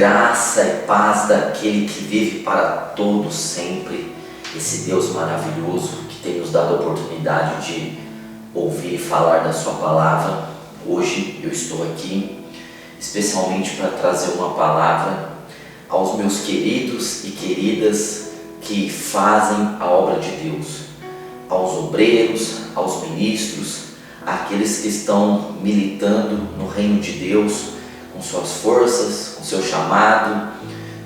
Graça e paz daquele que vive para todos sempre, esse Deus maravilhoso que tem nos dado a oportunidade de ouvir e falar da sua palavra. Hoje eu estou aqui especialmente para trazer uma palavra aos meus queridos e queridas que fazem a obra de Deus, aos obreiros, aos ministros, àqueles que estão militando no reino de Deus com suas forças, com seu chamado,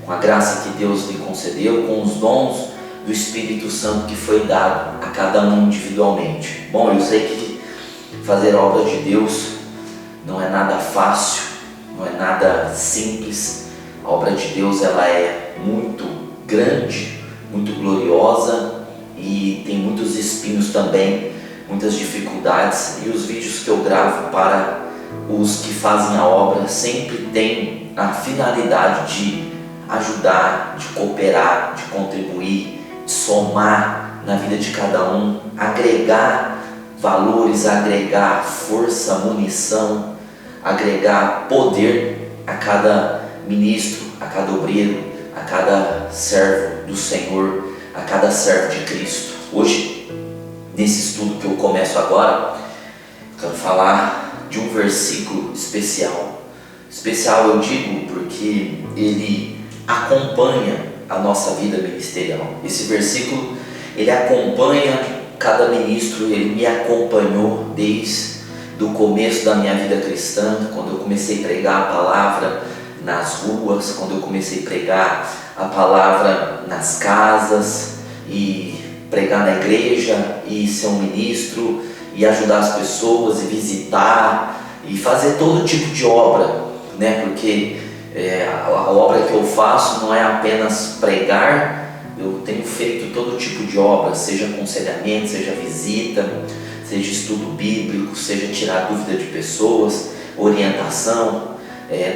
com a graça que Deus lhe concedeu, com os dons do Espírito Santo que foi dado a cada um individualmente. Bom, eu sei que fazer a obra de Deus não é nada fácil, não é nada simples. A obra de Deus ela é muito grande, muito gloriosa e tem muitos espinhos também, muitas dificuldades, e os vídeos que eu gravo para os que fazem a obra sempre têm a finalidade de ajudar, de cooperar, de contribuir, de somar na vida de cada um, agregar valores, agregar força, munição, agregar poder a cada ministro, a cada obreiro, a cada servo do Senhor, a cada servo de Cristo. Hoje, nesse estudo que eu começo agora, quero falar de um versículo especial. Especial eu digo porque ele acompanha a nossa vida ministerial. Esse versículo, ele acompanha cada ministro, ele me acompanhou desde o começo da minha vida cristã, quando eu comecei a pregar a palavra nas ruas, quando eu comecei a pregar a palavra nas casas e pregar na igreja e ser um ministro e ajudar as pessoas e visitar e fazer todo tipo de obra, né? Porque a obra que eu faço não é apenas pregar, eu tenho feito todo tipo de obra, seja aconselhamento, seja visita, seja estudo bíblico, seja tirar dúvida de pessoas, orientação.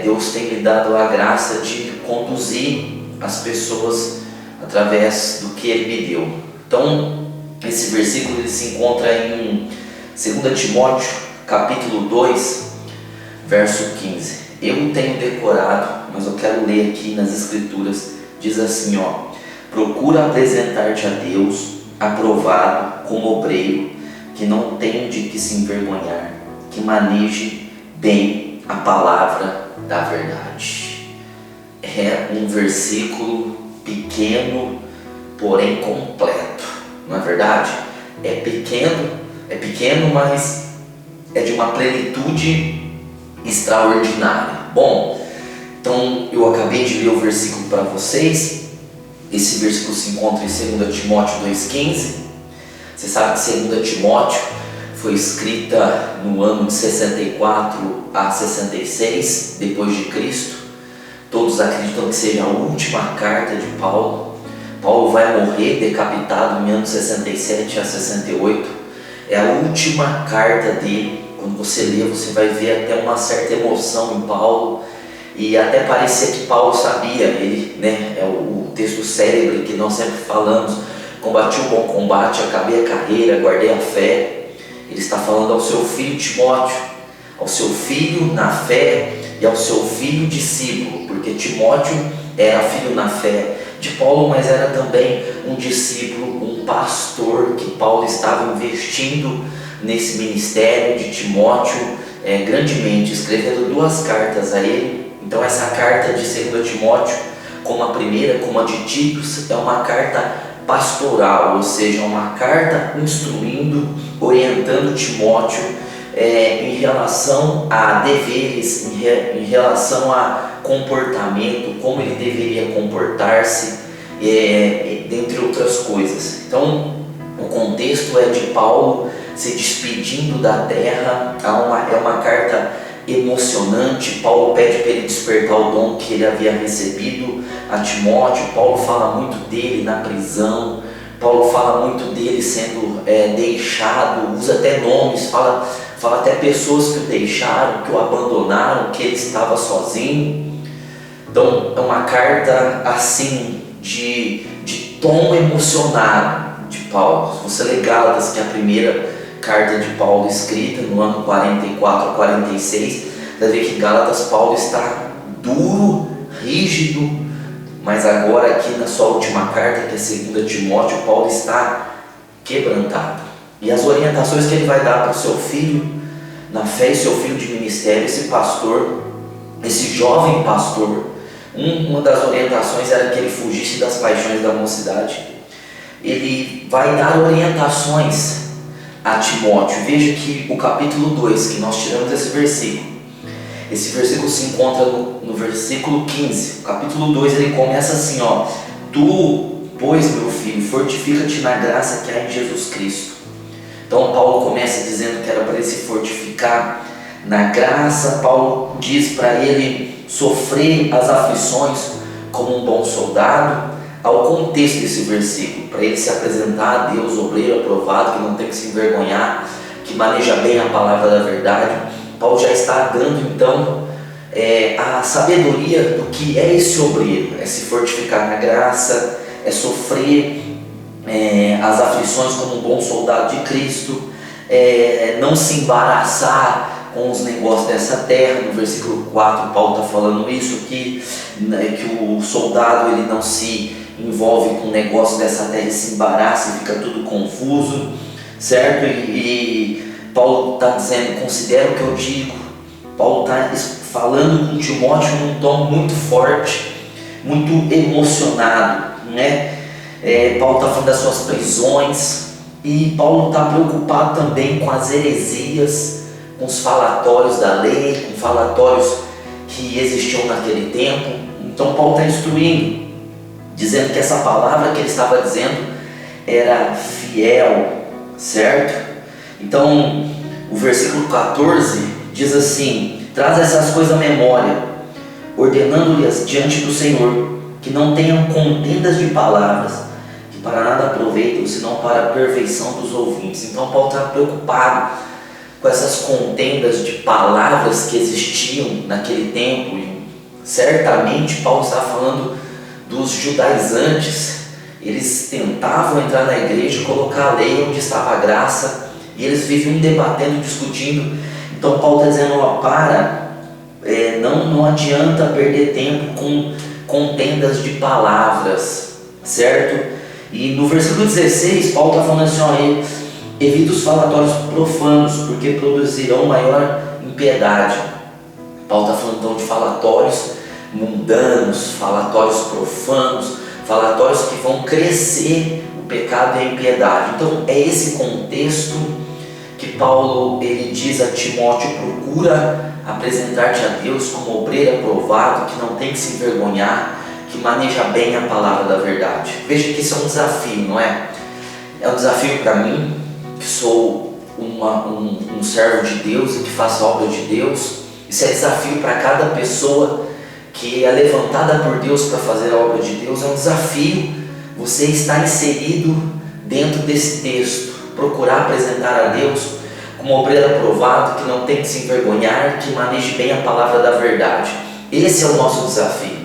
Deus tem me dado a graça de conduzir as pessoas através do que Ele me deu. Então, esse versículo ele se encontra em 2 Timóteo, capítulo 2, verso 15. Eu tenho decorado, mas eu quero ler aqui nas Escrituras. Diz assim, procura apresentar-te a Deus, aprovado, como obreiro, que não tem de que se envergonhar, que maneje bem a palavra da verdade. É um versículo pequeno, porém completo, não é verdade? É pequeno, mas é de uma plenitude extraordinária. Bom, então eu acabei de ler o versículo para vocês. Esse versículo se encontra em 2 Timóteo 2,15. Você sabe que 2 Timóteo foi escrita no ano de 64 a 66 depois de Cristo. Todos acreditam que seja a última carta de Paulo. Paulo vai morrer decapitado em anos 67 a 68. É a última carta dele. Quando você lê, você vai ver até uma certa emoção em Paulo. E até parecia que Paulo sabia. Ele, é o texto célebre que nós sempre falamos. Combati o bom combate, acabei a carreira, guardei a fé. Ele está falando ao seu filho Timóteo, ao seu filho na fé e ao seu filho discípulo, porque Timóteo era filho na fé de Paulo, mas era também um discípulo, um pastor que Paulo estava investindo nesse ministério de Timóteo grandemente, escrevendo 2 cartas a ele. Então essa carta de 2 Timóteo, como a primeira, como a de Tito, é uma carta pastoral, ou seja, uma carta instruindo, orientando Timóteo em relação a deveres, em relação a comportamento, como ele deveria comportar-se, dentre outras coisas. Então, o contexto é de Paulo se despedindo da terra. É uma carta emocionante. Paulo pede para ele despertar o dom que ele havia recebido a Timóteo. Paulo fala muito dele na prisão. Paulo fala muito dele sendo deixado, usa até nomes, fala até pessoas que o deixaram, que o abandonaram, que ele estava sozinho. Então é uma carta assim de tom emocionado de Paulo. Se você ler Gálatas, que é a primeira carta de Paulo escrita no ano 44 a 46, vai ver que em Gálatas Paulo está duro, rígido, mas agora aqui na sua última carta, que é 2 Timóteo, Paulo está quebrantado. E as orientações que ele vai dar para o seu filho, na fé, e seu filho de ministério, esse pastor, esse jovem pastor, uma das orientações era que ele fugisse das paixões da mocidade. Ele vai dar orientações a Timóteo. Veja que o capítulo 2, que nós tiramos esse versículo se encontra no versículo 15. O capítulo 2 ele começa assim, ó: Tu, pois, meu filho, fortifica-te na graça que há em Jesus Cristo. Então Paulo começa dizendo que era para ele se fortificar na graça. Paulo diz para ele sofrer as aflições como um bom soldado. Ao contexto desse versículo, para ele se apresentar a Deus, obreiro aprovado, que não tem que se envergonhar, que maneja bem a palavra da verdade, Paulo já está dando então a sabedoria do que é esse obreiro: é se fortificar na graça, é sofrer as aflições como um bom soldado de Cristo, não se embaraçar com os negócios dessa terra. No versículo 4 Paulo está falando isso aqui, que o soldado ele não se envolve com o negócio dessa terra e se embaraça e fica tudo confuso, certo? E Paulo está dizendo: considera o que eu digo. Paulo está falando com Timóteo num tom muito forte, muito emocionado, né? Paulo está falando das suas prisões, e Paulo está preocupado também com as heresias, com os falatórios da lei, com falatórios que existiam naquele tempo. Então Paulo está instruindo, dizendo que essa palavra que ele estava dizendo era fiel, certo? Então o versículo 14 diz assim: traz essas coisas à memória, ordenando-lhes diante do Senhor, que não tenham contendas de palavras, que para nada aproveitam, senão para a perfeição dos ouvintes. Então Paulo está preocupado com essas contendas de palavras que existiam naquele tempo. E certamente Paulo está falando dos judaizantes. Eles tentavam entrar na igreja e colocar a lei onde estava a graça, e eles viviam debatendo, discutindo. Então Paulo está dizendo: não adianta perder tempo com contendas de palavras, certo? E no versículo 16 Paulo está falando assim: evita os falatórios profanos, porque produzirão maior impiedade. Paulo está falando então de falatórios mundanos, falatórios profanos, falatórios que vão crescer o pecado e a impiedade. Então é esse contexto que Paulo ele diz a Timóteo: procura apresentar-te a Deus como obreiro aprovado, que não tem que se envergonhar, que maneja bem a palavra da verdade. Veja que isso é um desafio, não é? É um desafio para mim, que sou um servo de Deus e que faço a obra de Deus. Isso é desafio para cada pessoa que é levantada por Deus para fazer a obra de Deus. É um desafio você estar inserido dentro desse texto, procurar apresentar a Deus como obreiro aprovado, que não tem que se envergonhar, que maneje bem a palavra da verdade. Esse é o nosso desafio.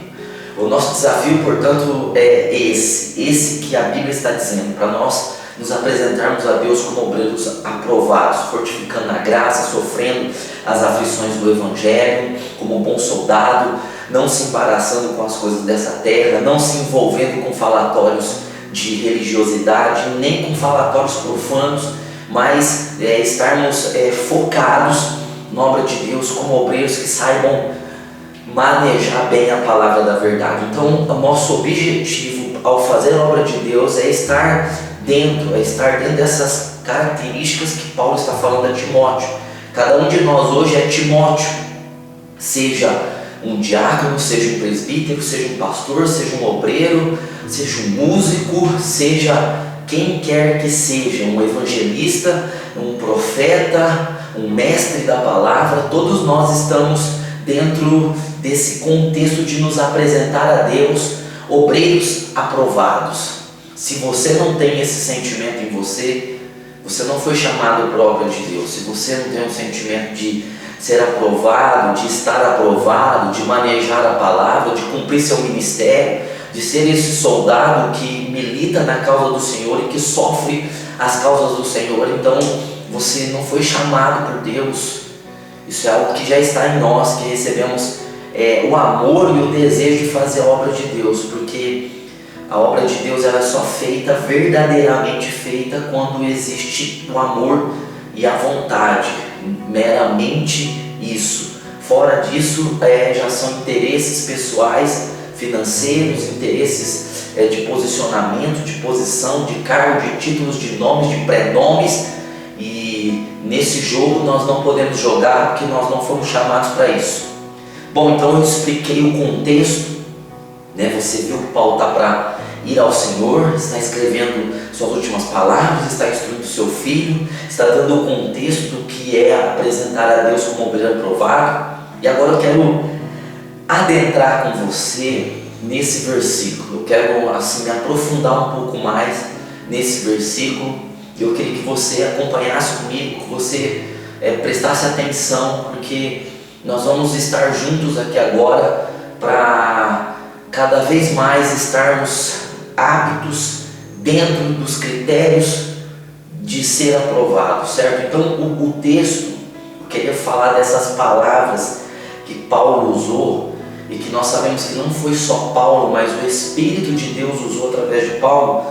O nosso desafio, portanto, é esse que a Bíblia está dizendo, para nós nos apresentarmos a Deus como obreiros aprovados, fortificando na graça, sofrendo as aflições do Evangelho, como um bom soldado, não se embaraçando com as coisas dessa terra, não se envolvendo com falatórios de religiosidade, nem com falatórios profanos, mas estarmos focados na obra de Deus como obreiros que saibam manejar bem a palavra da verdade. Então o nosso objetivo ao fazer a obra de Deus é estar dentro dessas características que Paulo está falando a Timóteo. Cada um de nós hoje é Timóteo, seja um diácono, seja um presbítero, seja um pastor, seja um obreiro, seja um músico, seja quem quer que seja, um evangelista, um profeta, um mestre da palavra. Todos nós estamos dentro desse contexto de nos apresentar a Deus, obreiros aprovados. Se você não tem esse sentimento em você, você não foi chamado para a obra de Deus. Se você não tem um sentimento de ser aprovado, de estar aprovado, de manejar a palavra, de cumprir seu ministério, de ser esse soldado que milita na causa do Senhor e que sofre as causas do Senhor, então você não foi chamado por Deus. Isso é algo que já está em nós, que recebemos o amor e o desejo de fazer a obra de Deus, porque a obra de Deus ela é só feita, verdadeiramente feita, quando existe o amor e a vontade, meramente isso. Fora disso, já são interesses pessoais, financeiros, interesses de posicionamento, de posição, de cargo, de títulos, de nomes, de pré-nomes, e nesse jogo nós não podemos jogar porque nós não fomos chamados para isso. Bom, então eu expliquei o contexto, né? Você viu que Paulo está para ir ao Senhor, está escrevendo suas últimas palavras, está instruindo seu filho, está dando o contexto do que é apresentar a Deus como obreiro aprovado. E agora eu quero adentrar com você nesse versículo. Eu quero assim me aprofundar um pouco mais nesse versículo. Eu queria que você acompanhasse comigo, que você prestasse atenção, porque nós vamos estar juntos aqui agora para cada vez mais estarmos aptos dentro dos critérios de ser aprovado, certo? Então o texto, eu queria falar dessas palavras que Paulo usou, e que nós sabemos que não foi só Paulo, mas o Espírito de Deus usou através de Paulo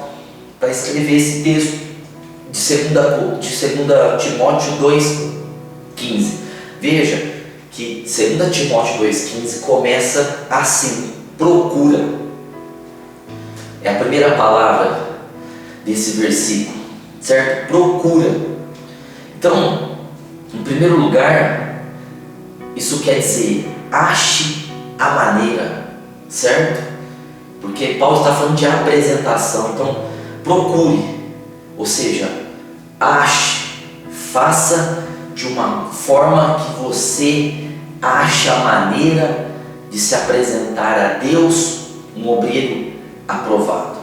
para escrever esse texto de 2 Timóteo 2,15. Veja que 2 Timóteo 2,15 começa assim: procura. É a primeira palavra desse versículo, certo? Procura. Então, em primeiro lugar, isso quer dizer, ache a maneira, certo? Porque Paulo está falando de apresentação, então procure, ou seja, ache, faça de uma forma que você ache a maneira de se apresentar a Deus um obreiro aprovado.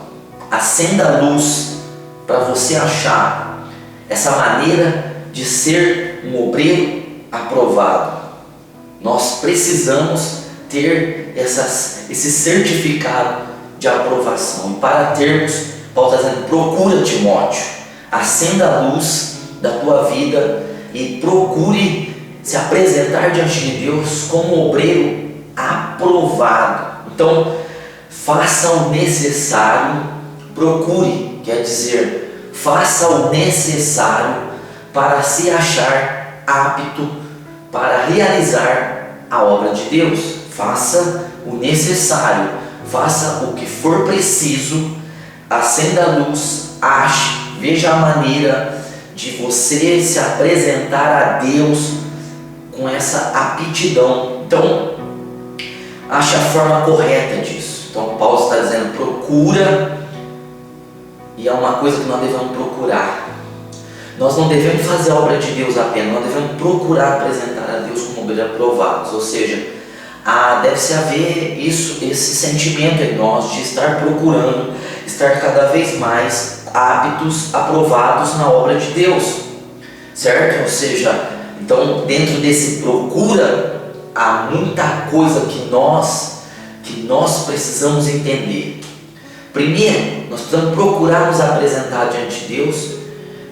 Acenda a luz para você achar essa maneira de ser um obreiro aprovado. Nós precisamos ter esse certificado de aprovação. E para termos, Paulo está dizendo: procura, Timóteo, acenda a luz da tua vida e procure se apresentar diante de Deus como obreiro aprovado. Então, faça o necessário, procure, quer dizer, faça o necessário para se achar apto para realizar a obra de Deus. Faça o necessário, faça o que for preciso, acenda a luz, ache, veja a maneira de você se apresentar a Deus com essa aptidão. Então, ache a forma correta disso. Então, Paulo está dizendo: procura, e é uma coisa que nós devemos procurar. Nós não devemos fazer a obra de Deus apenas, nós devemos procurar apresentar a Deus como obreiros aprovados. Ou seja, deve-se haver esse sentimento em nós de estar procurando, estar cada vez mais aptos, aprovados na obra de Deus, certo? Ou seja, então dentro desse procura, há muita coisa que nós precisamos entender. Primeiro, nós precisamos procurar nos apresentar diante de Deus,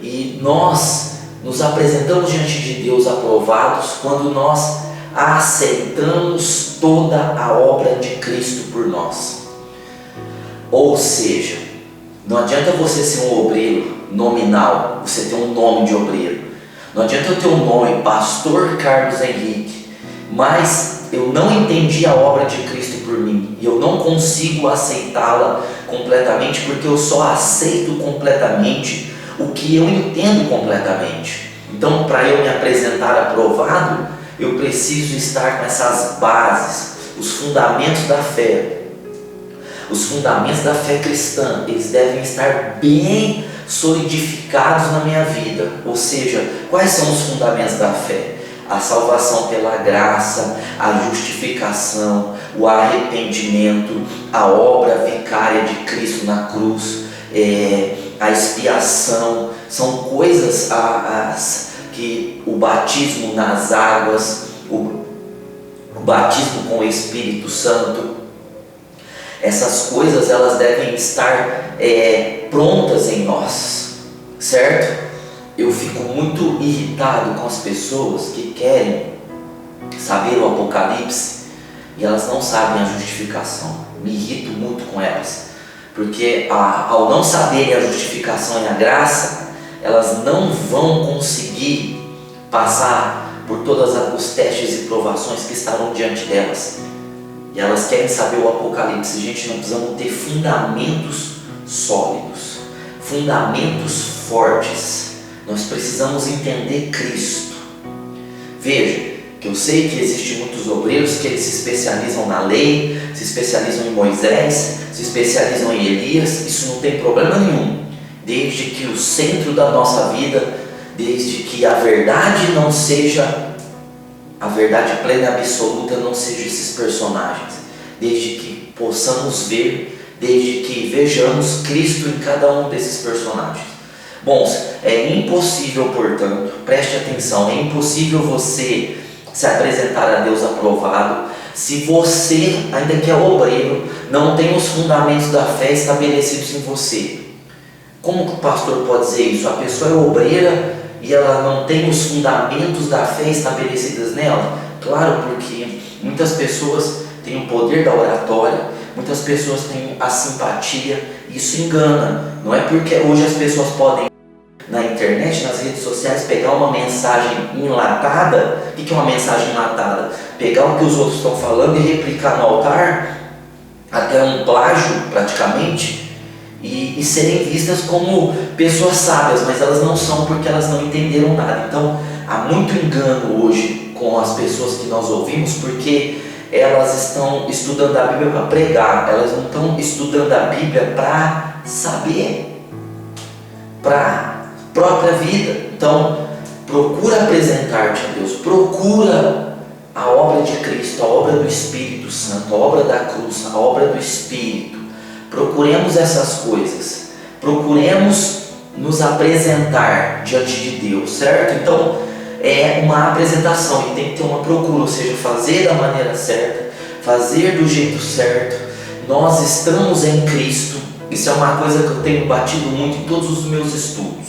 e nós nos apresentamos diante de Deus aprovados quando nós aceitamos toda a obra de Cristo por nós. Ou seja, não adianta você ser um obreiro nominal, você ter um nome de obreiro. Não adianta eu ter um nome, Pastor Carlos Henrique, mas eu não entendi a obra de Cristo por mim, e eu não consigo aceitá-la completamente, porque eu só aceito completamente o que eu entendo completamente. Então, para eu me apresentar aprovado, eu preciso estar com essas bases, os fundamentos da fé. Os fundamentos da fé cristã, eles devem estar bem solidificados na minha vida. Ou seja, quais são os fundamentos da fé? A salvação pela graça, a justificação, o arrependimento, a obra vicária de Cristo na cruz, a expiação. São coisas que o batismo nas águas, o batismo com o Espírito Santo, essas coisas elas devem estar prontas em nós, certo? Eu fico muito irritado com as pessoas que querem saber o Apocalipse e elas não sabem a justificação. Me irrito muito com elas, porque ao não saberem a justificação e a graça, elas não vão conseguir passar por todos os testes e provações que estarão diante delas. E elas querem saber o Apocalipse. Gente, nós precisamos ter fundamentos sólidos, fundamentos fortes. Nós precisamos entender Cristo. Veja, que eu sei que existem muitos obreiros que eles se especializam na lei, se especializam em Moisés, se especializam em Elias. Isso não tem problema nenhum, desde que o centro da nossa vida, desde que a verdade não seja, a verdade plena e absoluta não seja esses personagens, desde que possamos ver, desde que vejamos Cristo em cada um desses personagens. Bom, é impossível, portanto, preste atenção, é impossível você se apresentar a Deus aprovado se você, ainda que é obreiro, não tem os fundamentos da fé estabelecidos em você. Como que o pastor pode dizer isso? A pessoa é obreira e ela não tem os fundamentos da fé estabelecidos nela? Claro, porque muitas pessoas têm o poder da oratória, muitas pessoas têm a simpatia, isso engana. Não é porque hoje as pessoas podem na internet, nas redes sociais, pegar uma mensagem enlatada. O que é uma mensagem enlatada? Pegar o que os outros estão falando e replicar no altar, até um plágio praticamente, e serem vistas como pessoas sábias, mas elas não são, porque elas não entenderam nada. Então há muito engano hoje com as pessoas que nós ouvimos, porque elas estão estudando a Bíblia para pregar, elas não estão estudando a Bíblia para saber, para própria vida. Então, procura apresentar-te a Deus, procura a obra de Cristo, a obra do Espírito Santo, a obra da cruz, a obra do Espírito. Procuremos essas coisas, procuremos nos apresentar diante de Deus, certo? Então, é uma apresentação e tem que ter uma procura, ou seja, fazer da maneira certa, fazer do jeito certo. Nós estamos em Cristo. Isso é uma coisa que eu tenho batido muito em todos os meus estudos,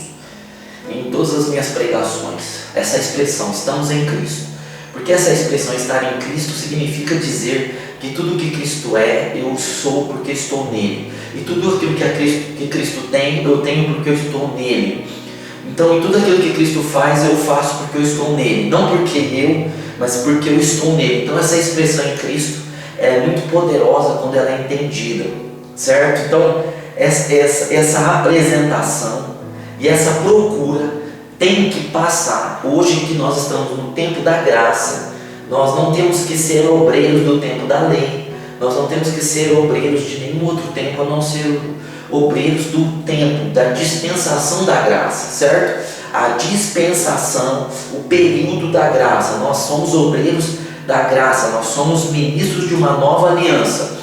em todas as minhas pregações, essa expressão, estamos em Cristo. Porque essa expressão, estar em Cristo, significa dizer que tudo que Cristo é, eu sou porque estou nele. E tudo aquilo que Cristo tem, eu tenho porque eu estou nele. Então, em tudo aquilo que Cristo faz, eu faço porque eu estou nele. Não porque eu, mas porque eu estou nele. Então, essa expressão em Cristo é muito poderosa quando ela é entendida, certo? Então, essa apresentação e essa procura tem que passar. Hoje que nós estamos no tempo da graça, nós não temos que ser obreiros do tempo da lei, nós não temos que ser obreiros de nenhum outro tempo a não ser obreiros do tempo, da dispensação da graça, certo? A dispensação, o período da graça. Nós somos obreiros da graça, nós somos ministros de uma nova aliança.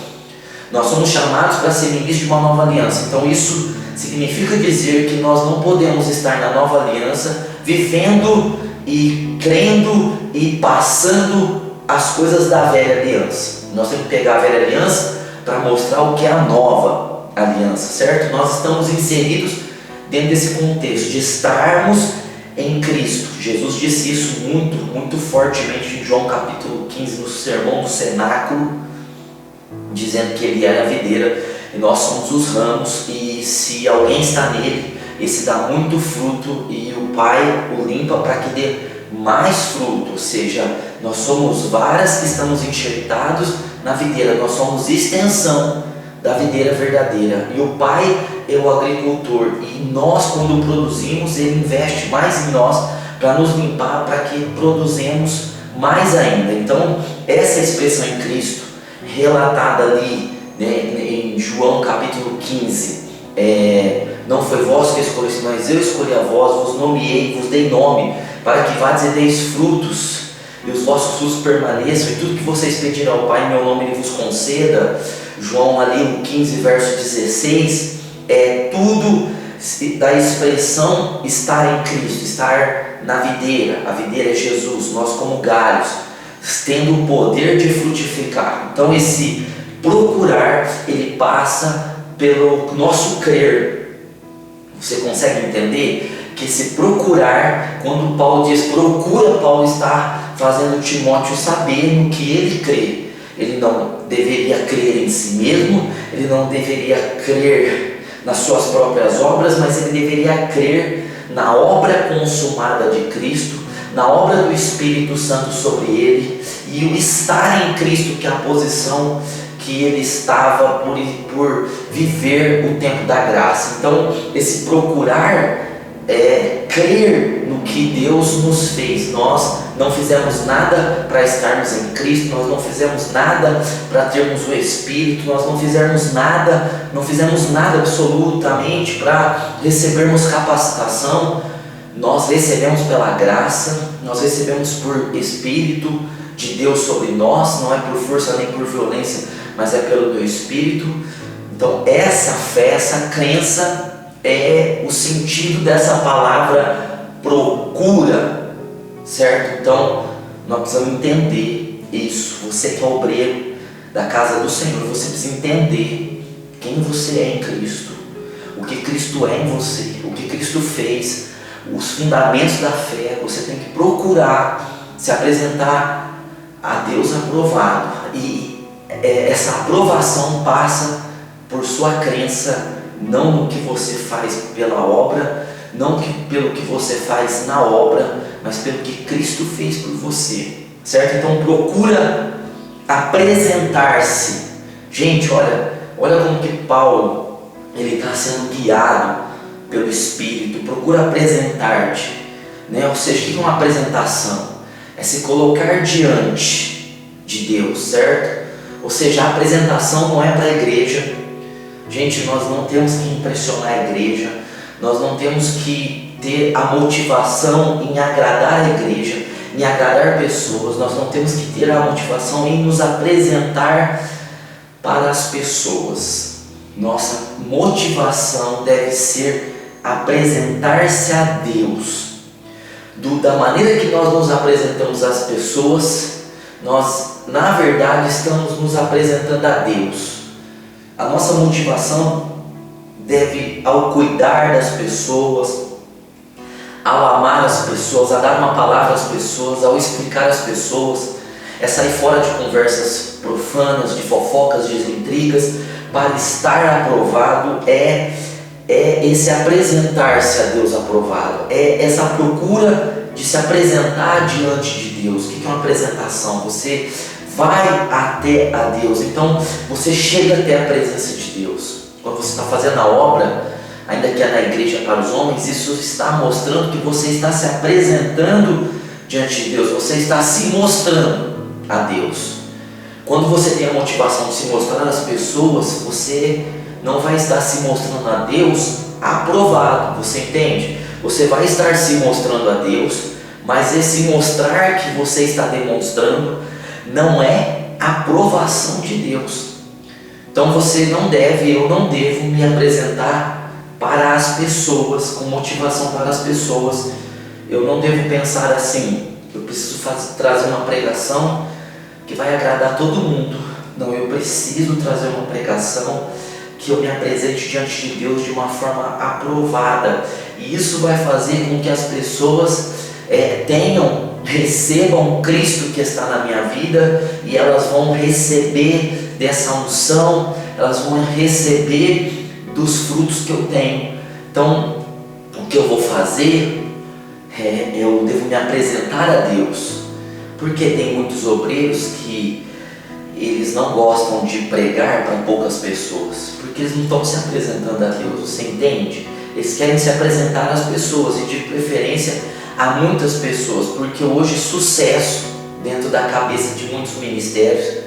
Nós somos chamados para ser ministros de uma nova aliança. Então isso significa dizer que nós não podemos estar na nova aliança vivendo e crendo e passando as coisas da velha aliança. Nós temos que pegar a velha aliança para mostrar o que é a nova aliança, certo? Nós estamos inseridos dentro desse contexto de estarmos em Cristo. Jesus disse isso muito fortemente em João capítulo 15, no sermão do cenáculo, dizendo que ele é a videira e nós somos os ramos, e se alguém está nele, esse dá muito fruto e o Pai o limpa para que dê mais fruto. Ou seja, nós somos varas que estamos enxertados na videira, nós somos extensão da videira verdadeira, e o Pai é o agricultor, e nós, quando produzimos, Ele investe mais em nós para nos limpar, para que produzamos mais ainda. Então, essa expressão em Cristo, relatada ali, né, em João capítulo 15, não foi vós que escolheste, mas eu escolhi a vós, vos nomeei, vos dei nome, para que vades e deis frutos, e os vossos frutos permaneçam, e tudo que vocês pedirem ao Pai em meu nome, Ele vos conceda. João ali no 15 verso 16, é tudo da expressão estar em Cristo, estar na videira. A videira é Jesus, nós como galhos, tendo o poder de frutificar. Então esse procurar, ele passa pelo nosso crer. Você consegue entender que esse procurar, quando Paulo diz procura, Paulo está fazendo Timóteo saber no que ele crê. ele não deveria crer em si mesmo, ele não deveria crer nas suas próprias obras, mas ele deveria crer na obra consumada de Cristo, na obra do Espírito Santo sobre ele, e o estar em Cristo, que é a posição que ele estava por viver o tempo da graça. Então, esse procurar é crer no que Deus nos fez. Nós não fizemos nada para estarmos em Cristo, nós não fizemos nada para termos o Espírito, nós não fizemos nada absolutamente para recebermos capacitação. Nós recebemos pela graça, nós recebemos por Espírito de Deus sobre nós, não é por força nem por violência, mas é pelo meu Espírito. Então essa fé, essa crença é o sentido dessa palavra procura, certo? Então nós precisamos entender isso. Você que é obreiro da casa do Senhor, você precisa entender quem você é em Cristo, o que Cristo é em você, o que Cristo fez, os fundamentos da fé. Você tem que procurar se apresentar a Deus aprovado, e essa aprovação passa por sua crença, não no que você faz pela obra, não pelo que você faz na obra, mas pelo que Cristo fez por você, certo? Então procura apresentar-se. Gente, olha como que Paulo ele está sendo guiado pelo Espírito. Procura apresentar-te, né? Ou seja, o que é uma apresentação? É se colocar diante de Deus, certo? Ou seja, a apresentação não é para a igreja. Gente, nós não temos que impressionar a igreja, nós não temos que ter a motivação em agradar a igreja, em agradar pessoas. Nós não temos que ter a motivação em nos apresentar para as pessoas. Nossa motivação deve ser apresentar-se a Deus. Da maneira que nós nos apresentamos às pessoas, nós na verdade estamos nos apresentando a Deus. A nossa motivação deve, ao cuidar das pessoas, ao amar as pessoas, a dar uma palavra às pessoas, ao explicar às pessoas, é sair fora de conversas profanas, de fofocas, de intrigas, para estar aprovado, é esse apresentar-se a Deus aprovado, é essa procura de se apresentar diante de Deus. O que é uma apresentação? Você vai até a Deus, então você chega até a presença de Deus. Quando você está fazendo a obra, ainda que é na igreja para os homens, isso está mostrando que você está se apresentando diante de Deus, você está se mostrando a Deus. Quando você tem a motivação de se mostrar às pessoas, você não vai estar se mostrando a Deus aprovado, você entende? Você vai estar se mostrando a Deus, mas esse mostrar que você está demonstrando não é aprovação de Deus. Então você não deve, eu não devo me apresentar para as pessoas, com motivação para as pessoas. Eu não devo pensar assim, eu preciso trazer uma pregação que vai agradar todo mundo. Não, eu preciso trazer uma pregação que eu me apresente diante de Deus de uma forma aprovada. E isso vai fazer com que as pessoas recebam Cristo que está na minha vida, e elas vão receber dessa unção, elas vão receber dos frutos que eu tenho. Então, o que eu vou fazer eu devo me apresentar a Deus, porque tem muitos obreiros que eles não gostam de pregar para poucas pessoas, porque eles não estão se apresentando a Deus, você entende? Eles querem se apresentar às pessoas, e de preferência a muitas pessoas, porque hoje sucesso dentro da cabeça de muitos ministérios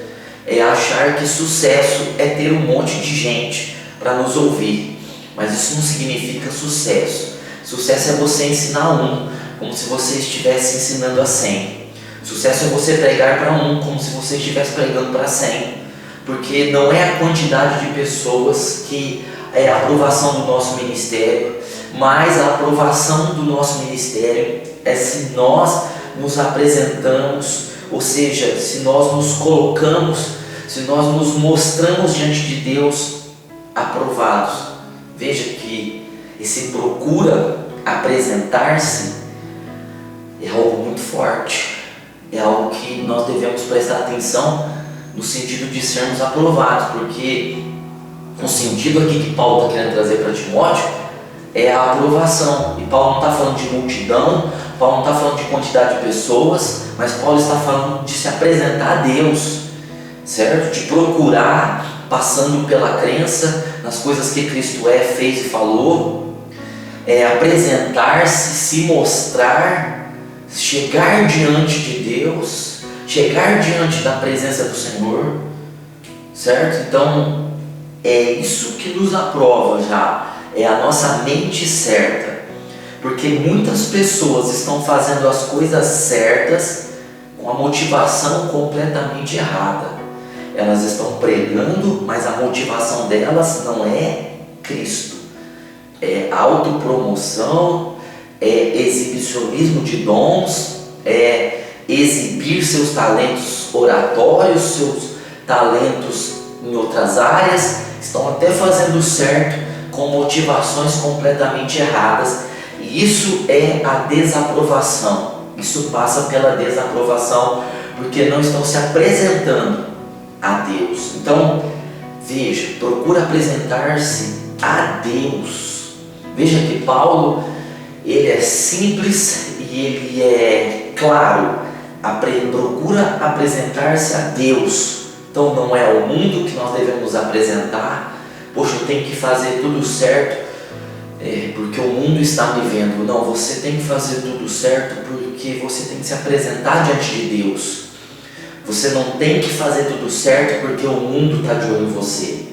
é achar que sucesso é ter um monte de gente para nos ouvir, mas isso não significa sucesso. Sucesso é você ensinar como se você estivesse ensinando a 100. Sucesso é você pregar para como se você estivesse pregando para 100, porque não é a quantidade de pessoas que é a aprovação do nosso ministério, mas a aprovação do nosso ministério é se nós nos apresentamos, ou seja, se nós nos colocamos, se nós nos mostramos diante de Deus aprovados. Veja que esse procura apresentar-se é algo muito forte, é algo que nós devemos prestar atenção no sentido de sermos aprovados, porque o sentido aqui que Paulo está querendo trazer para Timóteo é a aprovação. E Paulo não está falando de multidão, Paulo não está falando de quantidade de pessoas, mas Paulo está falando de se apresentar a Deus, certo? De procurar, passando pela crença nas coisas que Cristo fez e falou, apresentar-se, se mostrar, chegar diante de Deus, chegar diante da presença do Senhor, certo? Então, é isso que nos aprova já, é a nossa mente certa, porque muitas pessoas estão fazendo as coisas certas com a motivação completamente errada. Elas estão pregando, mas a motivação delas não é Cristo, é autopromoção, é exibicionismo de dons, é exibir seus talentos oratórios, seus talentos em outras áreas. Estão até fazendo certo com motivações completamente erradas, e isso é a desaprovação. Isso passa pela desaprovação, porque não estão se apresentando a Deus. Então, veja, procura apresentar-se a Deus. Veja que Paulo, ele é simples e ele é claro, procura apresentar-se a Deus. Então não é ao mundo que nós devemos apresentar, poxa, eu tenho que fazer tudo certo porque o mundo está me vendo. Não, você tem que fazer tudo certo porque você tem que se apresentar diante de Deus. Você não tem que fazer tudo certo porque o mundo está de olho em você.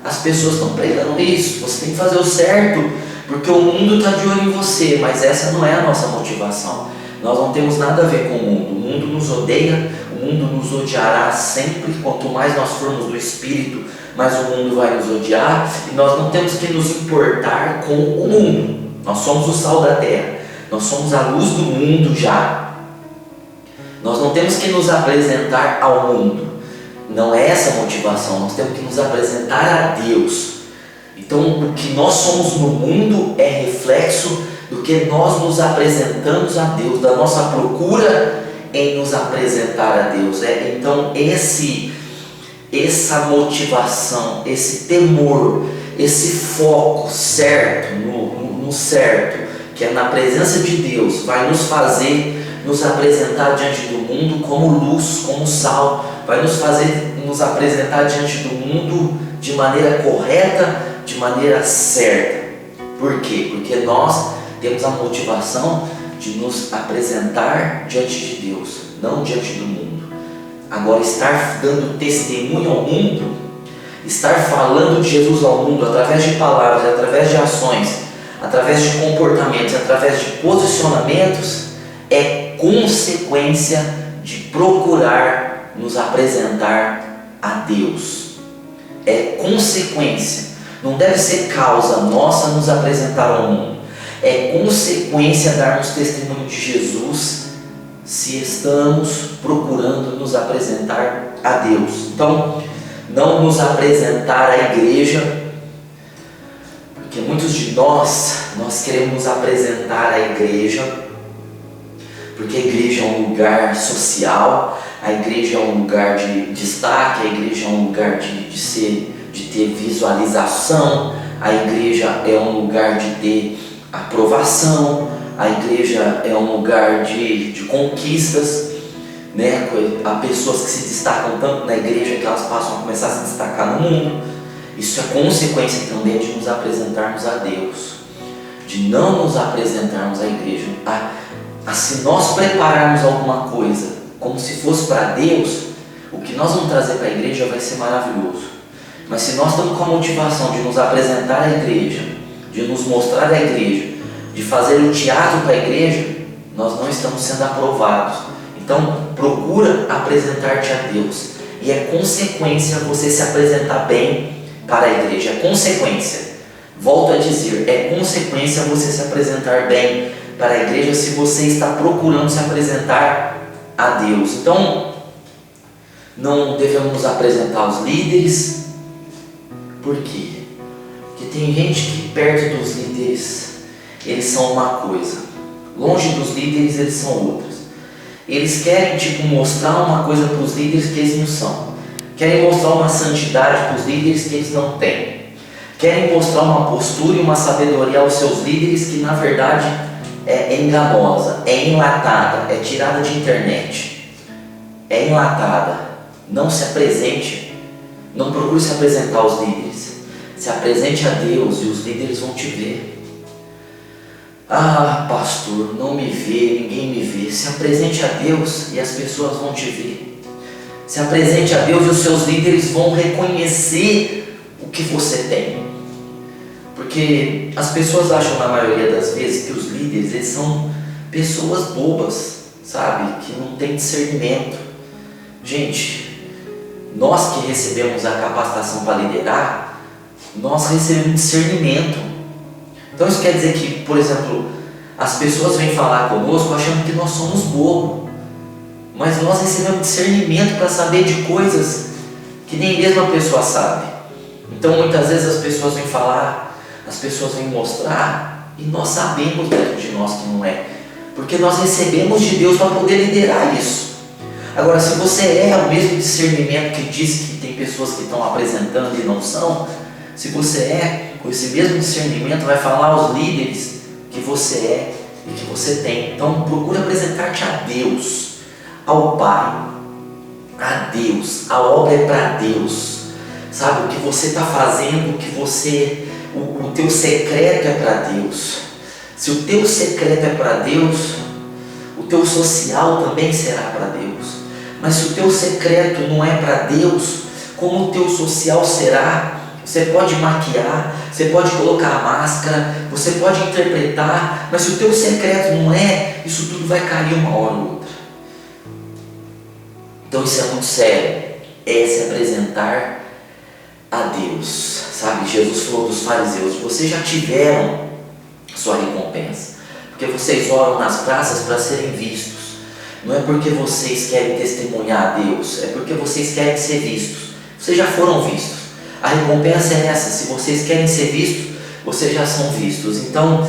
As pessoas estão pregando isso, você tem que fazer o certo porque o mundo está de olho em você, mas essa não é a nossa motivação. Nós não temos nada a ver com o mundo nos odeia, o mundo nos odiará sempre. Quanto mais nós formos do Espírito, mais o mundo vai nos odiar, e nós não temos que nos importar com o mundo. Nós somos o sal da terra, nós somos a luz do mundo já. Nós não temos que nos apresentar ao mundo, não é essa a motivação, nós temos que nos apresentar a Deus. Então o que nós somos no mundo é reflexo do que nós nos apresentamos a Deus, da nossa procura em nos apresentar a Deus. Então essa motivação, esse temor, esse foco certo, no certo, que é na presença de Deus, vai nos fazer nos apresentar diante do mundo como luz, como sal, vai nos fazer nos apresentar diante do mundo de maneira correta, de maneira certa. Por quê? Porque nós temos a motivação de nos apresentar diante de Deus, não diante do mundo. Agora, estar dando testemunho ao mundo, estar falando de Jesus ao mundo através de palavras, através de ações, através de comportamentos, através de posicionamentos, é consequência de procurar nos apresentar a Deus. É consequência, não deve ser causa nossa nos apresentar ao mundo. É consequência darmos testemunho de Jesus se estamos procurando nos apresentar a Deus. Então, não nos apresentar à igreja, porque muitos de nós queremos nos apresentar à igreja, porque a igreja é um lugar social, a igreja é um lugar de destaque, a igreja é um lugar de ter visualização, a igreja é um lugar de ter aprovação, a igreja é um lugar de conquistas, né? Há pessoas que se destacam tanto na igreja que elas passam a começar a se destacar no mundo. Isso é consequência também de nos apresentarmos a Deus, de não nos apresentarmos à igreja. Se nós prepararmos alguma coisa como se fosse para Deus, o que nós vamos trazer para a igreja vai ser maravilhoso. Mas se nós estamos com a motivação de nos apresentar à igreja, de nos mostrar à igreja, de fazer o teatro para a igreja, nós não estamos sendo aprovados. Então procura apresentar-te a Deus, e é consequência você se apresentar bem para a igreja. É consequência, volto a dizer, é consequência você se apresentar bem para a igreja se você está procurando se apresentar a Deus. Então não devemos nos apresentar aos líderes. Por quê? Porque tem gente que perto dos líderes eles são uma coisa, longe dos líderes eles são outras. Eles querem mostrar uma coisa para os líderes que eles não são, querem mostrar uma santidade para os líderes que eles não têm, querem mostrar uma postura e uma sabedoria aos seus líderes que na verdade é enganosa, é enlatada, é tirada de internet, é enlatada. Não se apresente, não procure se apresentar aos líderes, se apresente a Deus e os líderes vão te ver. Ah, pastor, não me vê, ninguém me vê. Se apresente a Deus e as pessoas vão te ver. Se apresente a Deus e os seus líderes vão reconhecer o que você tem. Porque as pessoas acham na maioria das vezes que os líderes eles são pessoas bobas, sabe? Que não têm discernimento. Gente, nós que recebemos a capacitação para liderar, nós recebemos discernimento. Então isso quer dizer que, por exemplo, as pessoas vêm falar conosco achando que nós somos bobos, mas nós recebemos discernimento para saber de coisas que nem mesmo a pessoa sabe. Então muitas vezes as pessoas vêm falar, as pessoas vêm mostrar e nós sabemos dentro de nós que não é, porque nós recebemos de Deus para poder liderar isso. Agora, se você é o mesmo discernimento que diz que tem pessoas que estão apresentando e não são, se você é com esse mesmo discernimento, vai falar aos líderes que você é e que você tem. Então procure apresentar-te a Deus, ao Pai, a Deus. A obra é para Deus. Sabe, o que você está fazendo, o teu secreto é para Deus. Se o teu secreto é para Deus, o teu social também será para Deus. Mas se o teu secreto não é para Deus, como o teu social será? Você pode maquiar, você pode colocar a máscara, você pode interpretar, mas se o teu secreto não é, isso tudo vai cair uma hora ou outra. Então isso é muito sério, é se apresentar a Deus, sabe? Jesus falou dos fariseus, vocês já tiveram sua recompensa, porque vocês oram nas praças para serem vistos, não é porque vocês querem testemunhar a Deus, é porque vocês querem ser vistos, vocês já foram vistos. A recompensa é essa, se vocês querem ser vistos, vocês já são vistos. Então,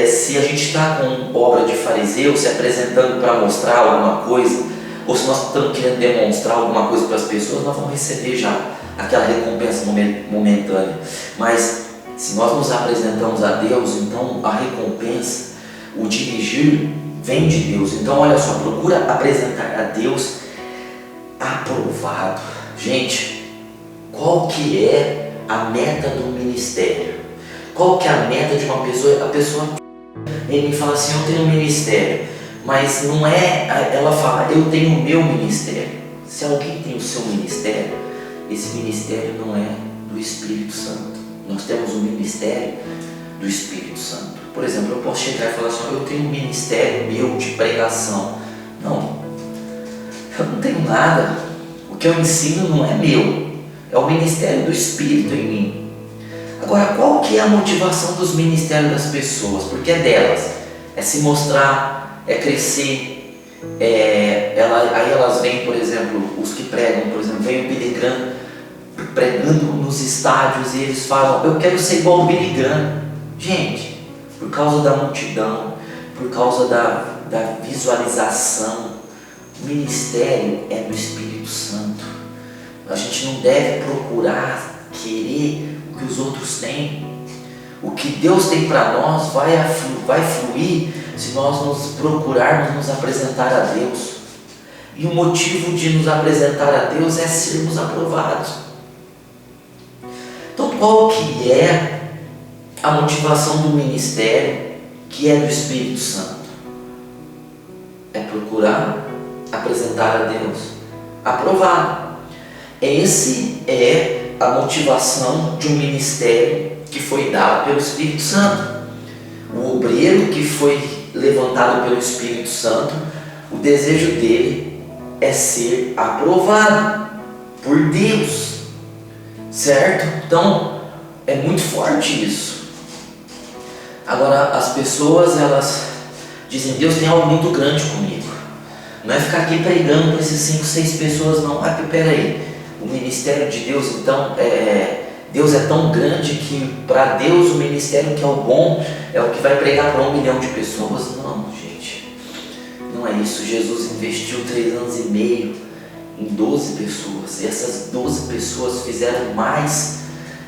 se a gente está com obra de fariseu, se apresentando para mostrar alguma coisa, ou se nós estamos querendo demonstrar alguma coisa para as pessoas, nós vamos receber já aquela recompensa momentânea. Mas, se nós nos apresentamos a Deus, então a recompensa, o dirigir, vem de Deus. Então, olha só, procura apresentar a Deus aprovado. Gente, qual que é a meta do ministério? Qual que é a meta de uma pessoa? A pessoa ele fala assim, eu tenho um ministério, mas não é, ela fala, eu tenho o meu ministério. Se alguém tem o seu ministério, esse ministério não é do Espírito Santo. Nós temos um ministério do Espírito Santo. Por exemplo, eu posso chegar e falar assim, eu tenho um ministério meu de pregação. Não, eu não tenho nada. O que eu ensino não é meu. É o ministério do Espírito em mim. Agora, qual que é a motivação dos ministérios das pessoas? Porque é delas. É se mostrar, é crescer. Aí elas vêm, por exemplo, os que pregam, por exemplo, vem o Billy Graham pregando nos estádios e eles falam, eu quero ser igual ao Billy Graham. Gente, por causa da multidão, por causa da visualização, o ministério é do Espírito Santo. A gente não deve procurar querer o que os outros têm. O que Deus tem para nós vai fluir se nós nos procurarmos nos apresentar a Deus. E o motivo de nos apresentar a Deus é sermos aprovados. Então qual que é a motivação do ministério que é do Espírito Santo? É procurar apresentar a Deus aprovado. Esse é a motivação de um ministério que foi dado pelo Espírito Santo. O obreiro que foi levantado pelo Espírito Santo, o desejo dele é ser aprovado por Deus, certo? Então é muito forte isso. Agora as pessoas elas dizem, Deus tem algo muito grande comigo. Não é ficar aqui pregando para esses 5, 6 pessoas não. Peraí, o ministério de Deus então Deus é tão grande que para Deus o ministério que é o bom é o que vai pregar para 1 milhão de pessoas. Não, gente, não é isso. Jesus investiu 3 anos e meio em 12 pessoas. E essas 12 pessoas fizeram mais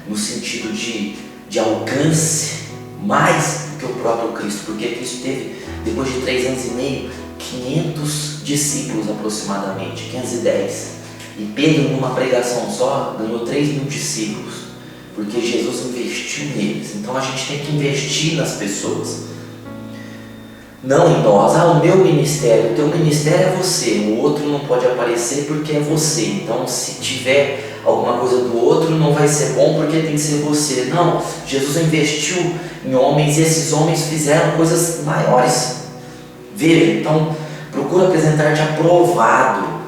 no sentido de alcance, mais do que o próprio Cristo, porque Cristo teve, depois de 3 anos e meio, 500 discípulos aproximadamente, 510. E Pedro, numa pregação só, ganhou 3.000 discípulos, porque Jesus investiu neles. Então a gente tem que investir nas pessoas, não em nós. O meu ministério, o teu ministério é você, o outro não pode aparecer porque é você. Então se tiver alguma coisa do outro não vai ser bom porque tem que ser você. Não, Jesus investiu em homens e esses homens fizeram coisas maiores. Veja, então procura apresentar-te aprovado.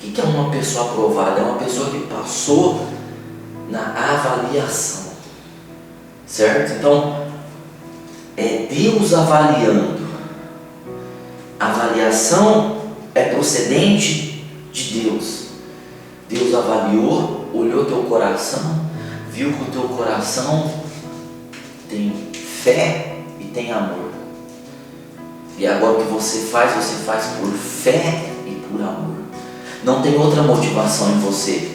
O que é uma pessoa aprovada? É uma pessoa que passou na avaliação, certo? Então é Deus avaliando. A avaliação é procedente de Deus. Deus avaliou, olhou teu coração, viu que o teu coração tem fé e tem amor. E agora o que você faz por fé e por amor. Não tem outra motivação em você.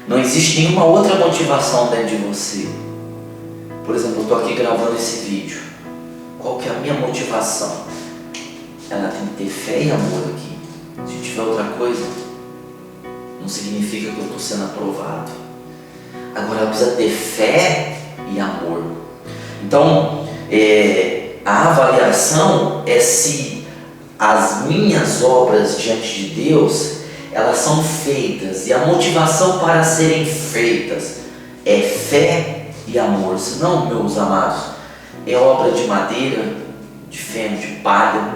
Não existe nenhuma outra motivação dentro de você. Por exemplo, eu estou aqui gravando esse vídeo. Qual que é a minha motivação? Ela tem que ter fé e amor aqui. Se tiver outra coisa, não significa que eu estou sendo aprovado. Agora ela precisa ter fé e amor. Então, a avaliação é se as minhas obras diante de Deus, elas são feitas, e a motivação para serem feitas é fé e amor. Senão, meus amados, é obra de madeira, de feno, de palha,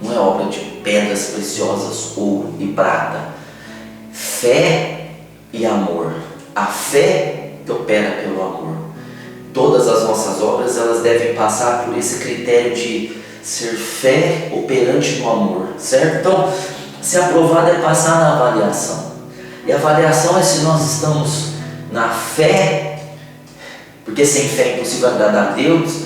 não é obra de pedras preciosas, ouro e prata. Fé e amor. A fé que opera pelo amor. Todas as nossas obras, elas devem passar por esse critério de ser fé operante no amor, certo? Então, ser aprovado é passar na avaliação. E a avaliação é se nós estamos na fé, porque sem fé é impossível agradar a Deus,